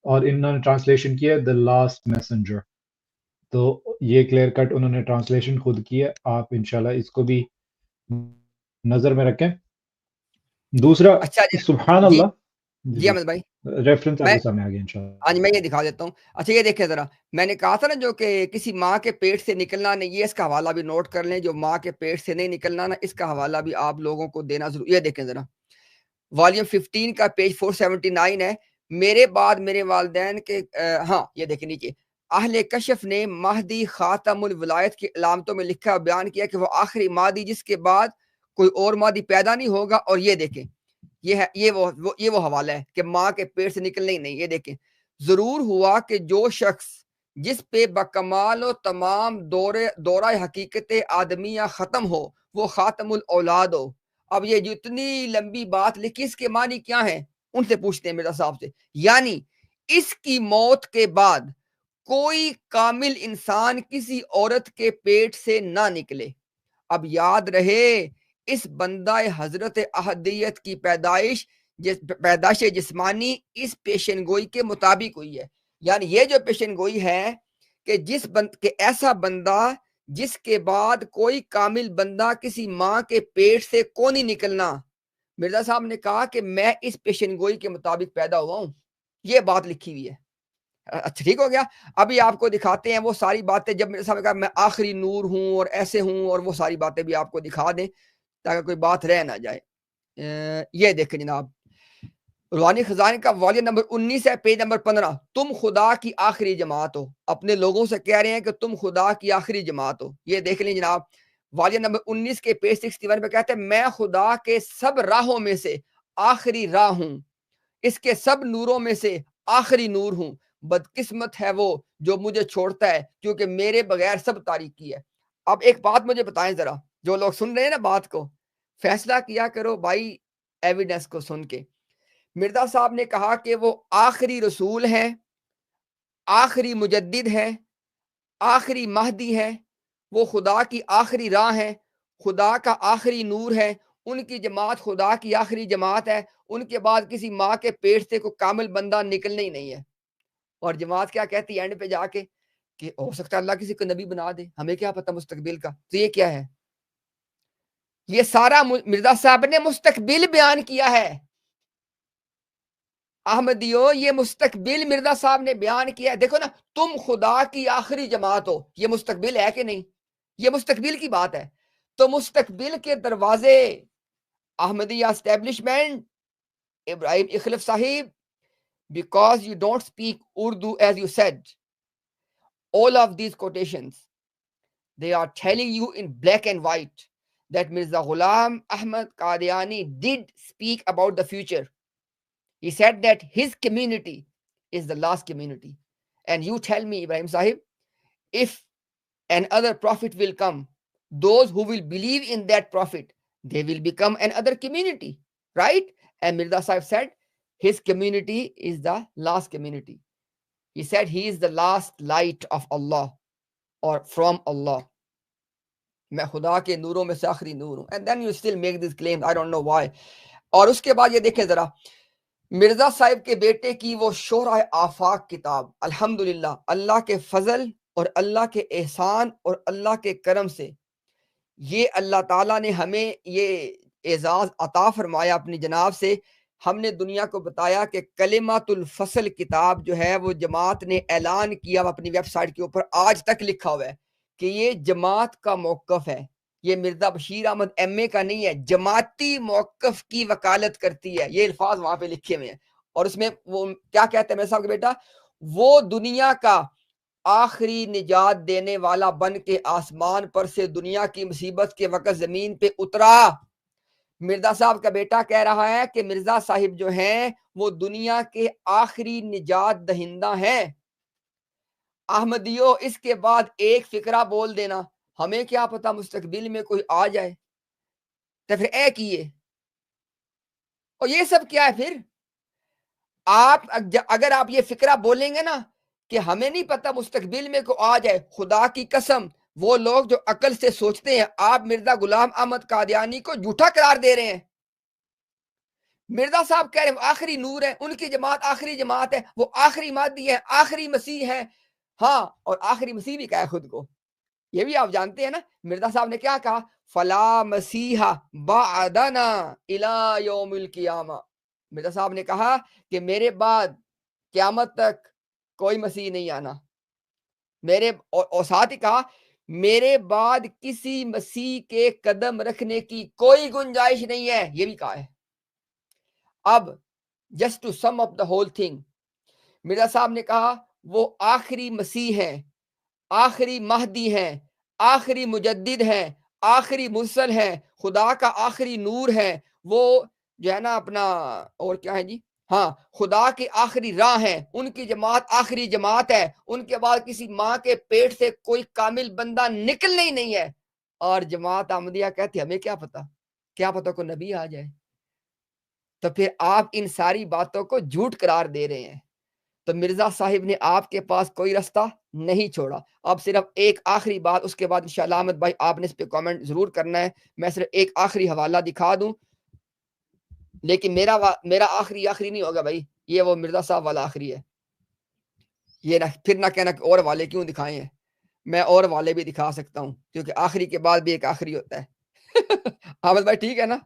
اور انہوں نے ٹرانسلیشن کی ہے دا لاسٹ میسنجر۔ تو یہ کلیئر کٹ انہوں نے ٹرانسلیشن خود کی ہے، آپ انشاءاللہ اس کو بھی نظر میں رکھیں۔ دوسرا اچھا سبحان جی اللہ، جی احمد بھائی ریفرنس آپ میں کے سامنے آ گیا انشاءاللہ۔ آج میں یہ دکھا دیتا ہوں۔ اچھا یہ دیکھیں ذرا، میں نے کہا تھا نا جو کہ کسی ماں کے پیٹ سے نکلنا نہیں، یہ اس کا حوالہ بھی نوٹ کر لیں، جو ماں کے پیٹ سے نہیں نکلنا نا، اس کا حوالہ بھی آپ لوگوں کو دینا ضرور۔ یہ دیکھیں ذرا، والیوم 15 کا پیج 479 ہے، میرے بعد میرے والدین کے ہاں یہ دیکھیں نیچے، اہل کشف نے مہدی خاتم الولایت کی علامتوں میں لکھا بیان کیا کہ وہ آخری مہدی جس کے بعد کوئی اور مہدی پیدا نہیں ہوگا۔ اور یہ دیکھیں یہ وہ حوالہ ہے کہ ماں کے پیٹ سے نکلنے ہی نہیں۔ یہ دیکھیں، ضرور ہوا کہ جو شخص جس پہ بکمال و تمام دورہ حقیقت آدمیہ ختم ہو وہ خاتم الاولاد ہو۔ اب یہ جتنی لمبی بات لکھی، اس کے معنی کیا ہیں؟ ان سے پوچھتے ہیں مرزا صاحب سے۔ یعنی اس کی موت کے بعد کوئی کامل انسان کسی عورت کے پیٹ سے نہ نکلے۔ اب یاد رہے اس بندہ حضرت احدیت کی پیدائش جسمانی اس پیشن گوئی کے مطابق ہوئی ہے۔ یعنی یہ جو پیشن گوئی ہے کہ کہ ایسا بندہ جس کے بعد کوئی کامل بندہ کسی ماں کے پیٹ سے کو نہیں نکلنا، مرزا صاحب نے کہا کہ میں اس پیشن گوئی کے مطابق پیدا ہوا ہوں۔ یہ بات لکھی ہوئی ہے۔ اچھا ٹھیک ہو گیا۔ ابھی آپ کو دکھاتے ہیں وہ ساری باتیں، جب میرے صاحب نے کہا میں آخری نور ہوں اور ایسے ہوں، اور وہ ساری باتیں بھی آپ کو دکھا دیں تاکہ کوئی بات رہ نہ جائے۔ یہ دیکھیں جناب، روحانی خزانے کا والیوم نمبر 19 ہے، پیج نمبر 15، تم خدا کی آخری جماعت ہو۔ اپنے لوگوں سے کہہ رہے ہیں کہ تم خدا کی آخری جماعت ہو۔ یہ دیکھ لیں جناب، والیوم نمبر 19 کے پیج 61 پہ کہتے ہیں میں خدا کے سب راہوں میں سے آخری راہ ہوں، اس کے سب نوروں میں سے آخری نور ہوں، بدقسمت ہے وہ جو مجھے چھوڑتا ہے کیونکہ میرے بغیر سب تاریکی ہے۔ اب ایک بات مجھے بتائیں ذرا، جو لوگ سن رہے ہیں نا بات کو، فیصلہ کیا کرو بھائی ایویڈنس کو سن کے۔ مرزا صاحب نے کہا کہ وہ آخری رسول ہے، آخری مجدد ہے، آخری مہدی ہے، وہ خدا کی آخری راہ ہے، خدا کا آخری نور ہے، ان کی جماعت خدا کی آخری جماعت ہے، ان کے بعد کسی ماں کے پیٹ سے کوئی کامل بندہ نکلنا ہی نہیں ہے۔ اور جماعت کیا کہتی ہے اینڈ پہ جا کے کہ ہو سکتا ہے اللہ کسی کو نبی بنا دے، ہمیں کیا پتہ مستقبل کا۔ تو یہ کیا ہے؟ یہ سارا مرزا صاحب نے مستقبل بیان کیا ہے۔ احمدیو یہ مستقبل مرزا صاحب نے بیان کیا ہے۔ دیکھو نا، تم خدا کی آخری جماعت ہو، یہ مستقبل ہے کہ نہیں؟ یہ مستقبل کی بات ہے۔ تو مستقبل کے دروازے احمدیہ اسٹیبلشمنٹ، ابراہیم اخلف صاحب، because you don't speak Urdu as you said, all of these quotations, they are telling you in black and white that Mirza Ghulam Ahmad Qadiani did speak about the future. He said that his community is the last community. And you tell me, Ibrahim Sahib, if another prophet will come, those who will believe in that prophet, they will become another community, right? And Mirza Sahib said, his community is the last community. He said he is the last light of Allah or from Allah. میں خدا کے نوروں میں سے آخری نور ہوں. And then you still make this claim, I don't know why. اور اس کے بعد یہ دیکھیں ذرا، مرزا صاحب کے بیٹے کی وہ شہرہ آفاق کتاب، الحمدللہ اللہ کے فضل اور اللہ کے احسان اور اللہ کے کرم سے یہ اللہ تعالیٰ نے ہمیں یہ اعزاز عطا فرمایا اپنی جناب سے۔ ہم نے دنیا کو بتایا کہ کلمات الفصل کتاب جو ہے وہ جماعت نے اعلان کیا اپنی ویب سائٹ کے اوپر، آج تک لکھا ہوا ہے کہ یہ جماعت کا موقف ہے، یہ مرزا بشیر احمد ایم اے کا نہیں ہے، جماعتی موقف کی وکالت کرتی ہے۔ یہ الفاظ وہاں پہ لکھے ہوئے ہیں، اور اس میں وہ کیا کہتے ہیں میرے صاحب کے بیٹا، وہ دنیا کا آخری نجات دینے والا بن کے آسمان پر سے دنیا کی مصیبت کے وقت زمین پہ اترا۔ مرزا صاحب کا بیٹا کہہ رہا ہے کہ مرزا صاحب جو ہیں وہ دنیا کے آخری نجات دہندہ ہیں۔ احمدیوں اس کے بعد ایک فکرہ بول دینا، ہمیں کیا پتا مستقبل میں کوئی آ جائے، تو پھر اے کیے، اور یہ سب کیا ہے پھر؟ آپ اگر آپ یہ فکرہ بولیں گے نا کہ ہمیں نہیں پتا مستقبل میں کوئی آ جائے، خدا کی قسم وہ لوگ جو عقل سے سوچتے ہیں آپ مرزا غلام احمد قادیانی کو جھوٹا قرار دے رہے ہیں۔ مرزا صاحب کہہ رہے ہیں آخری نور ہے، ان کی جماعت آخری جماعت ہے، وہ آخری مہدی ہے، آخری مسیح ہے، ہاں، اور آخری مسیح بھی کہا ہے خود کو، یہ بھی آپ جانتے ہیں نا۔ مرزا صاحب نے کیا کہا؟ فلا مسیح بعدنا الی یوم القیامہ، مرزا صاحب نے کہا کہ میرے بعد قیامت تک کوئی مسیح نہیں آنا، میرے اور ساتھ ہی کہا میرے بعد کسی مسیح کے قدم رکھنے کی کوئی گنجائش نہیں ہے، یہ بھی کہا ہے۔ اب just to sum up the whole thing, Mirza Sahab نے کہا وہ آخری مسیح ہے، آخری مہدی ہے، آخری مجدد ہے، آخری مرسل ہے، خدا کا آخری نور ہے، وہ جو ہے نا اپنا اور کیا ہے جی، ہاں، خدا کی آخری راہ ہے، ان کی جماعت آخری جماعت ہے، ان کے بعد کسی ماں کے پیٹ سے کوئی کامل بندہ نکلنے ہی نہیں ہے۔ اور جماعت احمدیہ کہتی ہمیں کیا پتا کوئی نبی آ جائے۔ تو پھر آپ ان ساری باتوں کو جھوٹ قرار دے رہے ہیں۔ تو مرزا صاحب نے آپ کے پاس کوئی رستہ نہیں چھوڑا۔ اب صرف ایک آخری بات، اس کے بعد انشاءاللہ احمد بھائی آپ نے اس پہ کامنٹ ضرور کرنا ہے، میں صرف ایک آخری حوالہ دکھا دوں، لیکن میرا آخری نہیں ہوگا بھائی، یہ وہ مرزا صاحب والا آخری ہے، یہ پھر نہ کہنا کہ اور والے کیوں دکھائے ہیں، میں اور والے بھی دکھا سکتا ہوں، کیونکہ آخری کے بعد بھی ایک آخری ہوتا ہے۔ احمد بھائی ٹھیک ہے نا؟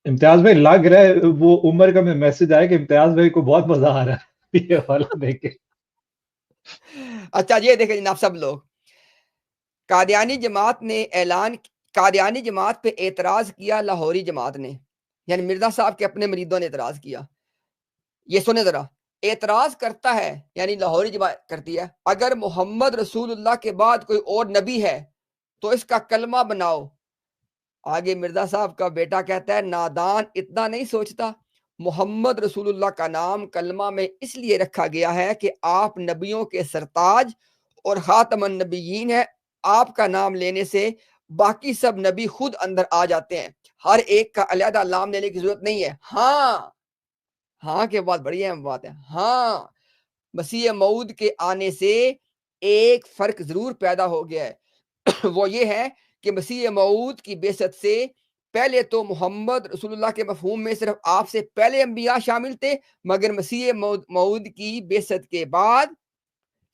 امتیاز بھائی لگ رہا ہے وہ عمر کا میں میسج آیا کہ امتیاز بھائی کو بہت مزہ آ رہا ہے یہ والا دیکھ کے۔ اچھا یہ دیکھیں جناب سب لوگ، قادیانی جماعت پہ اعتراض کیا لاہوری جماعت نے، یعنی مرزا صاحب کے اپنے مریدوں نے اعتراض کیا۔ یہ سنیں ذرا، اعتراض کرتا ہے یعنی لاہوری جماعت کرتی ہے، اگر محمد رسول اللہ کے بعد کوئی اور نبی ہے تو اس کا کلمہ بناؤ۔ آگے مرزا صاحب کا بیٹا کہتا ہے نادان اتنا نہیں سوچتا، محمد رسول اللہ کا نام کلمہ میں اس لیے رکھا گیا ہے کہ آپ نبیوں کے سرتاج اور خاتم النبیین ہیں، آپ کا نام لینے سے باقی سب نبی خود اندر آ جاتے ہیں، ہر ایک کا علیحدہ نام لینے کی ضرورت نہیں ہے۔ ہاں کے بعد بڑی اہم بات ہے، ہاں مسیح موعود کے آنے سے ایک فرق ضرور پیدا ہو گیا ہے، وہ یہ ہے کہ مسیح موعود کی بعثت سے پہلے تو محمد رسول اللہ کے مفہوم میں صرف آپ سے پہلے انبیاء شامل تھے، مگر مسیح موعود کی بعثت کے بعد،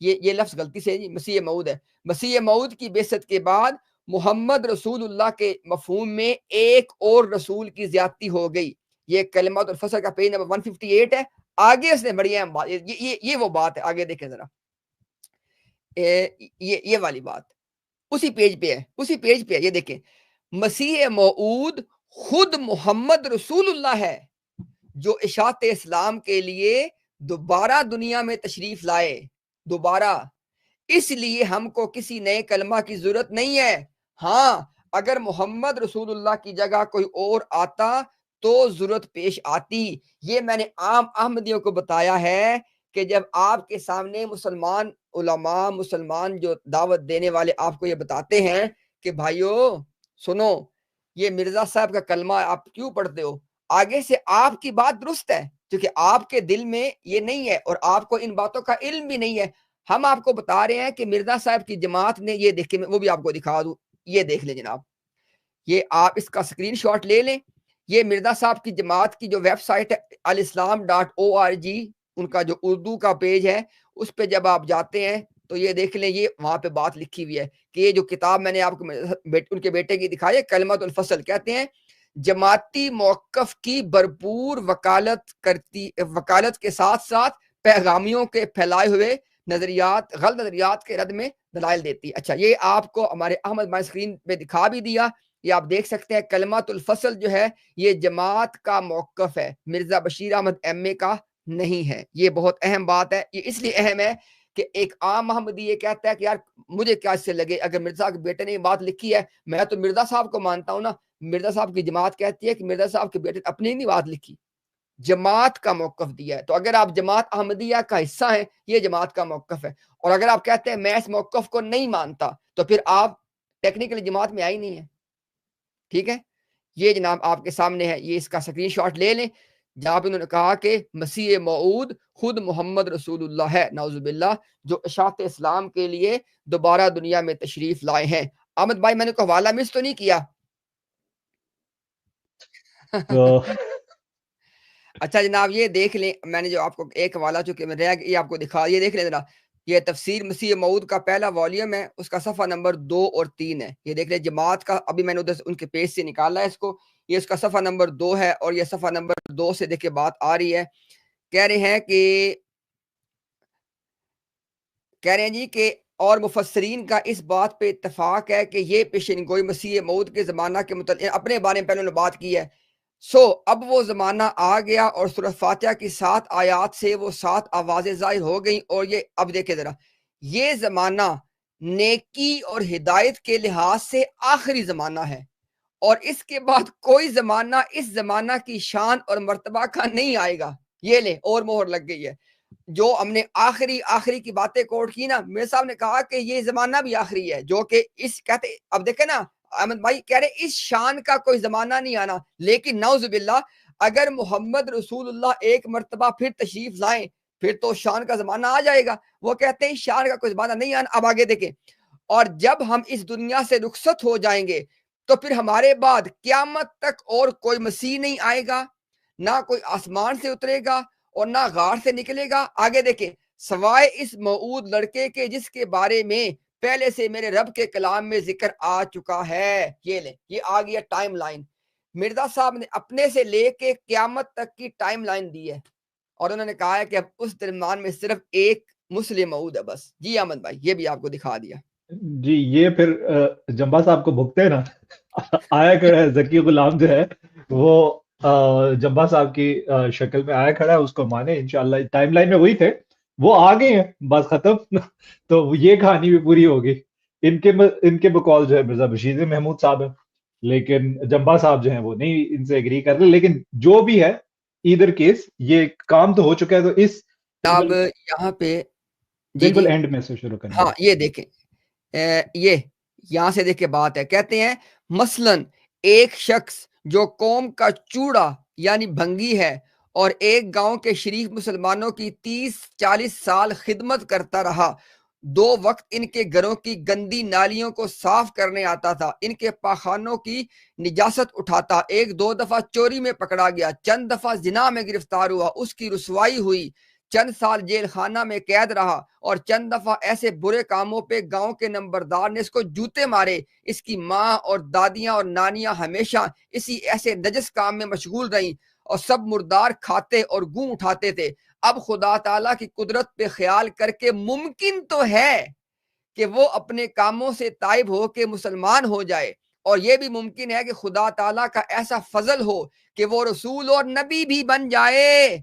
یہ لفظ غلطی سے مسیح موعود ہے، مسیح موعود کی بعثت کے بعد محمد رسول اللہ کے مفہوم میں ایک اور رسول کی زیادتی ہو گئی۔ یہ کلمات الفصل کا پیج نمبر 158 ہے۔ آگے اس نے بڑی اہم بات، یہ وہ بات ہے، آگے دیکھیں ذرا، یہ والی بات اسی پیج پہ ہے، یہ دیکھیں، مسیح موعود خود محمد رسول اللہ ہے جو اشاعت اسلام کے لیے دوبارہ دنیا میں تشریف لائے، دوبارہ، اس لیے ہم کو کسی نئے کلمہ کی ضرورت نہیں ہے۔ ہاں اگر محمد رسول اللہ کی جگہ کوئی اور آتا تو ضرورت پیش آتی۔ یہ میں نے عام احمدیوں کو بتایا ہے کہ جب آپ کے سامنے مسلمان علماء، مسلمان جو دعوت دینے والے آپ کو یہ بتاتے ہیں کہ بھائیو سنو یہ مرزا صاحب کا کلمہ آپ کیوں پڑھتے ہو، آگے سے آپ کی بات درست ہے کیونکہ آپ کے دل میں یہ نہیں ہے اور آپ کو ان باتوں کا علم بھی نہیں ہے۔ ہم آپ کو بتا رہے ہیں کہ مرزا صاحب کی جماعت نے یہ دیکھیں، وہ بھی آپ کو دکھا دوں، یہ دیکھ لیں جناب، یہ آپ اس کا سکرین شاٹ لے لیں، یہ مرزا صاحب کی جماعت کی جو ویب سائٹ ہے alislam.org، ان کا جو اردو کا پیج ہے اس پہ جب آپ جاتے ہیں تو یہ دیکھ لیں، یہ وہاں پہ بات لکھی ہوئی ہے کہ یہ جو کتاب میں نے آپ کو ان کے بیٹے کی دکھائی ہے کلمۃ الفصل، کہتے ہیں جماعتی موقف کی بھرپور وکالت کے ساتھ ساتھ پیغامیوں کے پھیلائے ہوئے نظریات، غلط نظریات کے رد میں دلائل دیتی ہے۔ اچھا یہ آپ کو ہمارے احمد بھائی اسکرین پہ دکھا بھی دیا، یہ آپ دیکھ سکتے ہیں کلمۃ الفصل جو ہے یہ جماعت کا موقف ہے، مرزا بشیر احمد ایم اے کا نہیں ہے۔ یہ بہت اہم بات ہے، یہ اس لیے اہم ہے کہ ایک عام احمدی یہ کہتا ہے کہ یار مجھے کیا اس سے لگے، اگر مرزا کے بیٹے نے یہ بات لکھی ہے میں تو مرزا صاحب کو مانتا ہوں نا۔ مرزا صاحب کی جماعت کہتی ہے کہ مرزا صاحب کے بیٹے نے اپنی نہیں بات لکھی، جماعت کا موقف دیا ہے. تو اگر آپ جماعت احمدیہ کا حصہ ہیں یہ جماعت کا موقف ہے. اور اگر آپ کہتے ہیں میں اس موقف کو نہیں مانتا تو پھر آپ ٹیکنیکلی جماعت میں آئی نہیں ہے. ٹھیک ہے, یہ جناب آپ کے سامنے ہے, یہ اس کا اسکرین شاٹ لے لیں جہاں پہ انہوں نے کہا کہ مسیح موعود خود محمد رسول اللہ ہے نعوذ باللہ, جو اشاعت اسلام کے لیے دوبارہ دنیا میں تشریف لائے ہیں. احمد بھائی میں نے کو حوالہ مس تو نہیں کیا؟ اچھا جناب یہ دیکھ لیں, میں نے جو آپ کو ایک حوالہ چونکہ میں رہ یہ آپ کو دکھا, یہ دیکھ لیں ذرا, یہ تفسیر مسیح موعود کا پہلا والیوم ہے, اس کا صفحہ نمبر 2 اور 3 ہے. یہ دیکھ لیں جماعت کا, ابھی میں نے ادھر ان کے پیج سے نکالا ہے اس کو, یہ اس کا صفحہ نمبر 2 ہے اور یہ صفحہ نمبر 2 سے دیکھیں بات آ رہی ہے. کہہ رہے ہیں جی کہ اور مفسرین کا اس بات پہ اتفاق ہے کہ یہ پیشن گوئی مسیح موعود کے زمانہ کے متعلق اپنے بارے میں پہلے انہوں نے بات کی ہے. اب وہ زمانہ آ گیا اور سورۃ فاتحہ کی 7 آیات سے وہ 7 آوازیں ظاہر ہو گئیں. اور یہ اب دیکھیں ذرا, یہ زمانہ نیکی اور ہدایت کے لحاظ سے آخری زمانہ ہے, اور اس کے بعد کوئی زمانہ اس زمانہ کی شان اور مرتبہ کا نہیں آئے گا. یہ لے اور مہر لگ گئی ہے. جو ہم نے آخری کی باتیں کوٹ کی نا, میرے صاحب نے کہا کہ یہ زمانہ بھی آخری ہے, جو کہ اس کہتے, اب دیکھیں نا احمد بھائی کہہ رہے اس شان کا کوئی زمانہ نہیں آنا, لیکن نعوذ باللہ اگر محمد رسول اللہ ایک مرتبہ پھر تشریف لائیں پھر تو شان کا زمانہ آ جائے گا. وہ کہتے ہیں شان کا کوئی زمانہ نہیں آنا. اب آگے دیکھیں, اور جب ہم اس دنیا سے رخصت ہو جائیں گے تو پھر ہمارے بعد قیامت تک اور کوئی مسیح نہیں آئے گا, نہ کوئی آسمان سے اترے گا اور نہ غار سے نکلے گا. آگے دیکھیں, سوائے اس موعود لڑکے کے جس کے بارے میں پہلے سے میرے رب کے کلام میں ذکر آ چکا ہے. یہ لیں, یہ آ گیا ٹائم لائن. مرزا صاحب نے اپنے سے لے کے قیامت تک کی ٹائم لائن دی ہے, اور انہوں نے کہا ہے کہ اب اس درمیان میں صرف ایک مسلم موعود ہے بس. جی احمد بھائی یہ بھی آپ کو دکھا دیا. جی یہ پھر جمبا صاحب کو بھگتے ہیں نا, آیا کھڑا ہے ذکی غلام جو ہے وہ جمبا صاحب کی شکل میں آیا کھڑا ہے, اس کو مانے انشاءاللہ. ٹائم لائن میں وہی تھے, وہ آ گئے ہیں بس ختم. تو یہ کہانی بھی پوری ہوگی. ان کے بقول جو ہے مرزا بشیر محمود صاحب ہیں, لیکن جمبا صاحب جو ہیں وہ نہیں ان سے اگری کر رہے. لیکن جو بھی ہے ایدر کیس یہ کام تو ہو چکا ہے. تو اس اب یہاں پہ بالکل اینڈ میں سے شروع کریں. ہاں یہ دیکھیں, یہ یہاں سے دیکھیں بات ہے. کہتے ہیں مثلاً ایک شخص جو قوم کا چوڑا یعنی بھنگی ہے اور ایک گاؤں کے شریف مسلمانوں کی 30-40 سال خدمت کرتا رہا, 2 وقت ان کے گھروں کی گندی نالیوں کو صاف کرنے آتا تھا, ان کے پاخانوں کی نجاست اٹھاتا, 1-2 دفعہ چوری میں پکڑا گیا, چند دفعہ زنا میں گرفتار ہوا, اس کی رسوائی ہوئی, چند سال جیل خانہ میں قید رہا, اور چند دفعہ ایسے برے کاموں پہ گاؤں کے نمبردار نے اس کو جوتے مارے. اس کی ماں اور دادیاں اور نانیاں ہمیشہ اسی ایسے نجس کام میں مشغول رہیں اور سب مردار کھاتے اور گوں اٹھاتے تھے. اب خدا تعالیٰ کی قدرت پہ خیال کر کے ممکن تو ہے کہ وہ اپنے کاموں سے تائب ہو کے مسلمان ہو جائے, اور یہ بھی ممکن ہے کہ خدا تعالیٰ کا ایسا فضل ہو کہ وہ رسول اور نبی بھی بن جائے.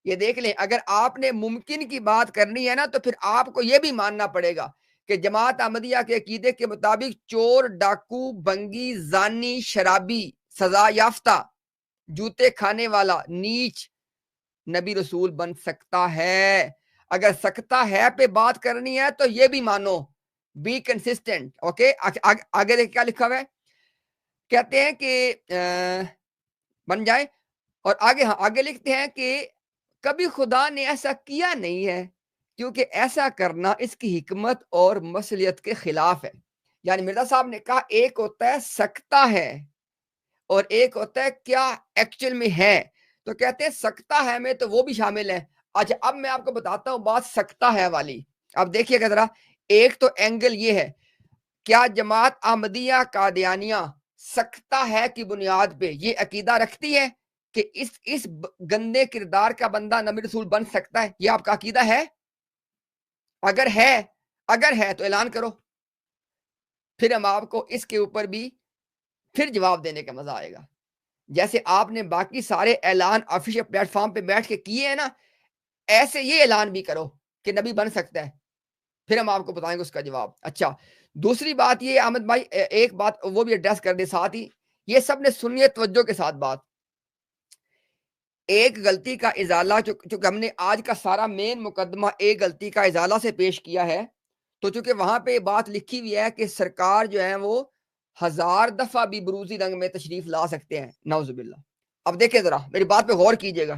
یہ دیکھ لیں, اگر آپ نے ممکن کی بات کرنی ہے نا تو پھر آپ کو یہ بھی ماننا پڑے گا کہ جماعت احمدیہ کے عقیدے کے مطابق چور, ڈاکو, بنگی, زانی, شرابی, سزا یافتہ, جوتے کھانے والا, نیچ نبی رسول بن سکتا ہے. اگر سکتا ہے پہ بات کرنی ہے تو یہ بھی مانو, بی کنسسٹنٹ. اوکے, آگے دیکھ کیا لکھا ہوا ہے. کہتے ہیں کہ بن جائے, اور آگے لکھتے ہیں کہ کبھی خدا نے ایسا کیا نہیں ہے کیونکہ ایسا کرنا اس کی حکمت اور مصلحت کے خلاف ہے. یعنی مرزا صاحب نے کہا ایک ہوتا ہے سکتا ہے اور ایک ہوتا ہے کیا ایکچوئل میں ہے. تو کہتے ہیں سکتا ہے میں تو وہ بھی شامل ہے. اچھا اب میں آپ کو بتاتا ہوں بات سکتا ہے والی. اب دیکھیے گا ذرا, ایک تو اینگل یہ ہے, کیا جماعت احمدیہ قادیانیہ سکتا ہے کی بنیاد پہ یہ عقیدہ رکھتی ہے کہ اس گندے کردار کا بندہ نبی رسول بن سکتا ہے؟ یہ آپ کا عقیدہ ہے؟ اگر ہے تو اعلان کرو, پھر ہم آپ کو اس کے اوپر بھی پھر جواب دینے کا مزہ آئے گا. جیسے آپ نے باقی سارے اعلان آفیشیل پلیٹ فارم پہ بیٹھ کے کیے ہیں نا, ایسے یہ اعلان بھی کرو کہ نبی بن سکتا ہے, پھر ہم آپ کو بتائیں گے اس کا جواب. اچھا دوسری بات یہ احمد بھائی, ایک بات وہ بھی ایڈریس کر دے ساتھ ہی, یہ سب نے سنیے توجہ کے ساتھ بات. ایک غلطی کا ازالہ، چونکہ ہم نے آج کا سارا مین مقدمہ ایک غلطی کا ازالہ سے پیش کیا ہے، تو چونکہ وہاں پہ بات لکھی ہوئی ہے کہ سرکار جو ہے وہ 1000 دفعہ بھی بروزی رنگ میں تشریف لا سکتے ہیں، نعوذ باللہ۔ اب دیکھیں ذرا میری بات پہ غور کیجئے گا،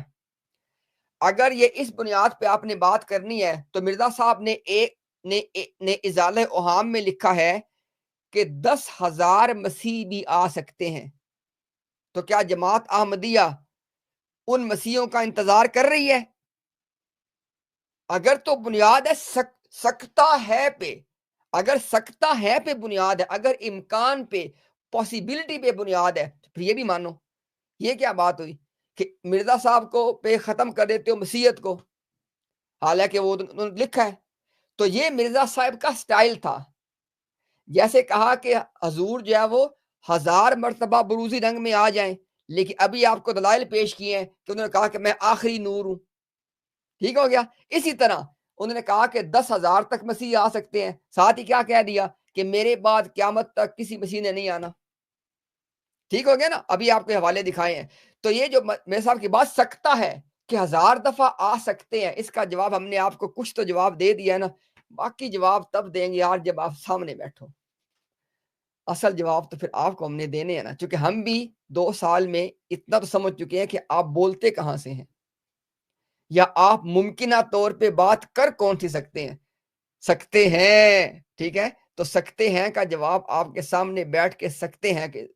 اگر یہ اس بنیاد پہ آپ نے بات کرنی ہے تو مرزا صاحب نے ازالہ اوہام میں لکھا ہے کہ 10,000 مسیح بھی آ سکتے ہیں، تو کیا جماعت احمدیہ ان مسیحوں کا انتظار کر رہی ہے؟ اگر تو بنیاد ہے سکتا ہے پہ، اگر سکتا ہے پہ بنیاد ہے، اگر امکان پہ، پاسیبلٹی پہ بنیاد ہے، تو پھر یہ بھی مانو۔ یہ کیا بات ہوئی کہ مرزا صاحب کو پہ ختم کر دیتے ہو مسیحیت کو، حالانکہ وہ لکھا ہے۔ تو یہ مرزا صاحب کا سٹائل تھا، جیسے کہا کہ حضور جو ہے وہ 1000 مرتبہ بروزی رنگ میں آ جائیں، لیکن ابھی آپ کو دلائل پیش کیے ہیں کہ انہوں نے کہا کہ میں آخری نور ہوں، ٹھیک ہو گیا۔ اسی طرح انہوں نے کہا کہ 10,000 تک مسیح آ سکتے ہیں، ساتھ ہی کیا کہہ دیا کہ میرے بعد قیامت تک کسی مسیح نے نہیں آنا، ٹھیک ہو گیا نا۔ ابھی آپ کے حوالے دکھائے ہیں۔ تو یہ جو میرے صاحب کی بات سکتا ہے کہ 1000 دفعہ آ سکتے ہیں، اس کا جواب ہم نے آپ کو کچھ تو جواب دے دیا ہے نا، باقی جواب تب دیں گے یار جب آپ سامنے بیٹھو، اصل جواب تو پھر آپ کو ہم نے دینے ہیں نا، چونکہ ہم بھی 2 سال میں اتنا تو سمجھ چکے ہیں کہ آپ بولتے کہاں سے ہیں، یا آپ ممکنہ طور پہ بات کر کون سی سکتے ہیں، ٹھیک ہے۔ تو سکتے ہیں کا جواب آپ کے سامنے بیٹھ کے سکتے ہیں کہ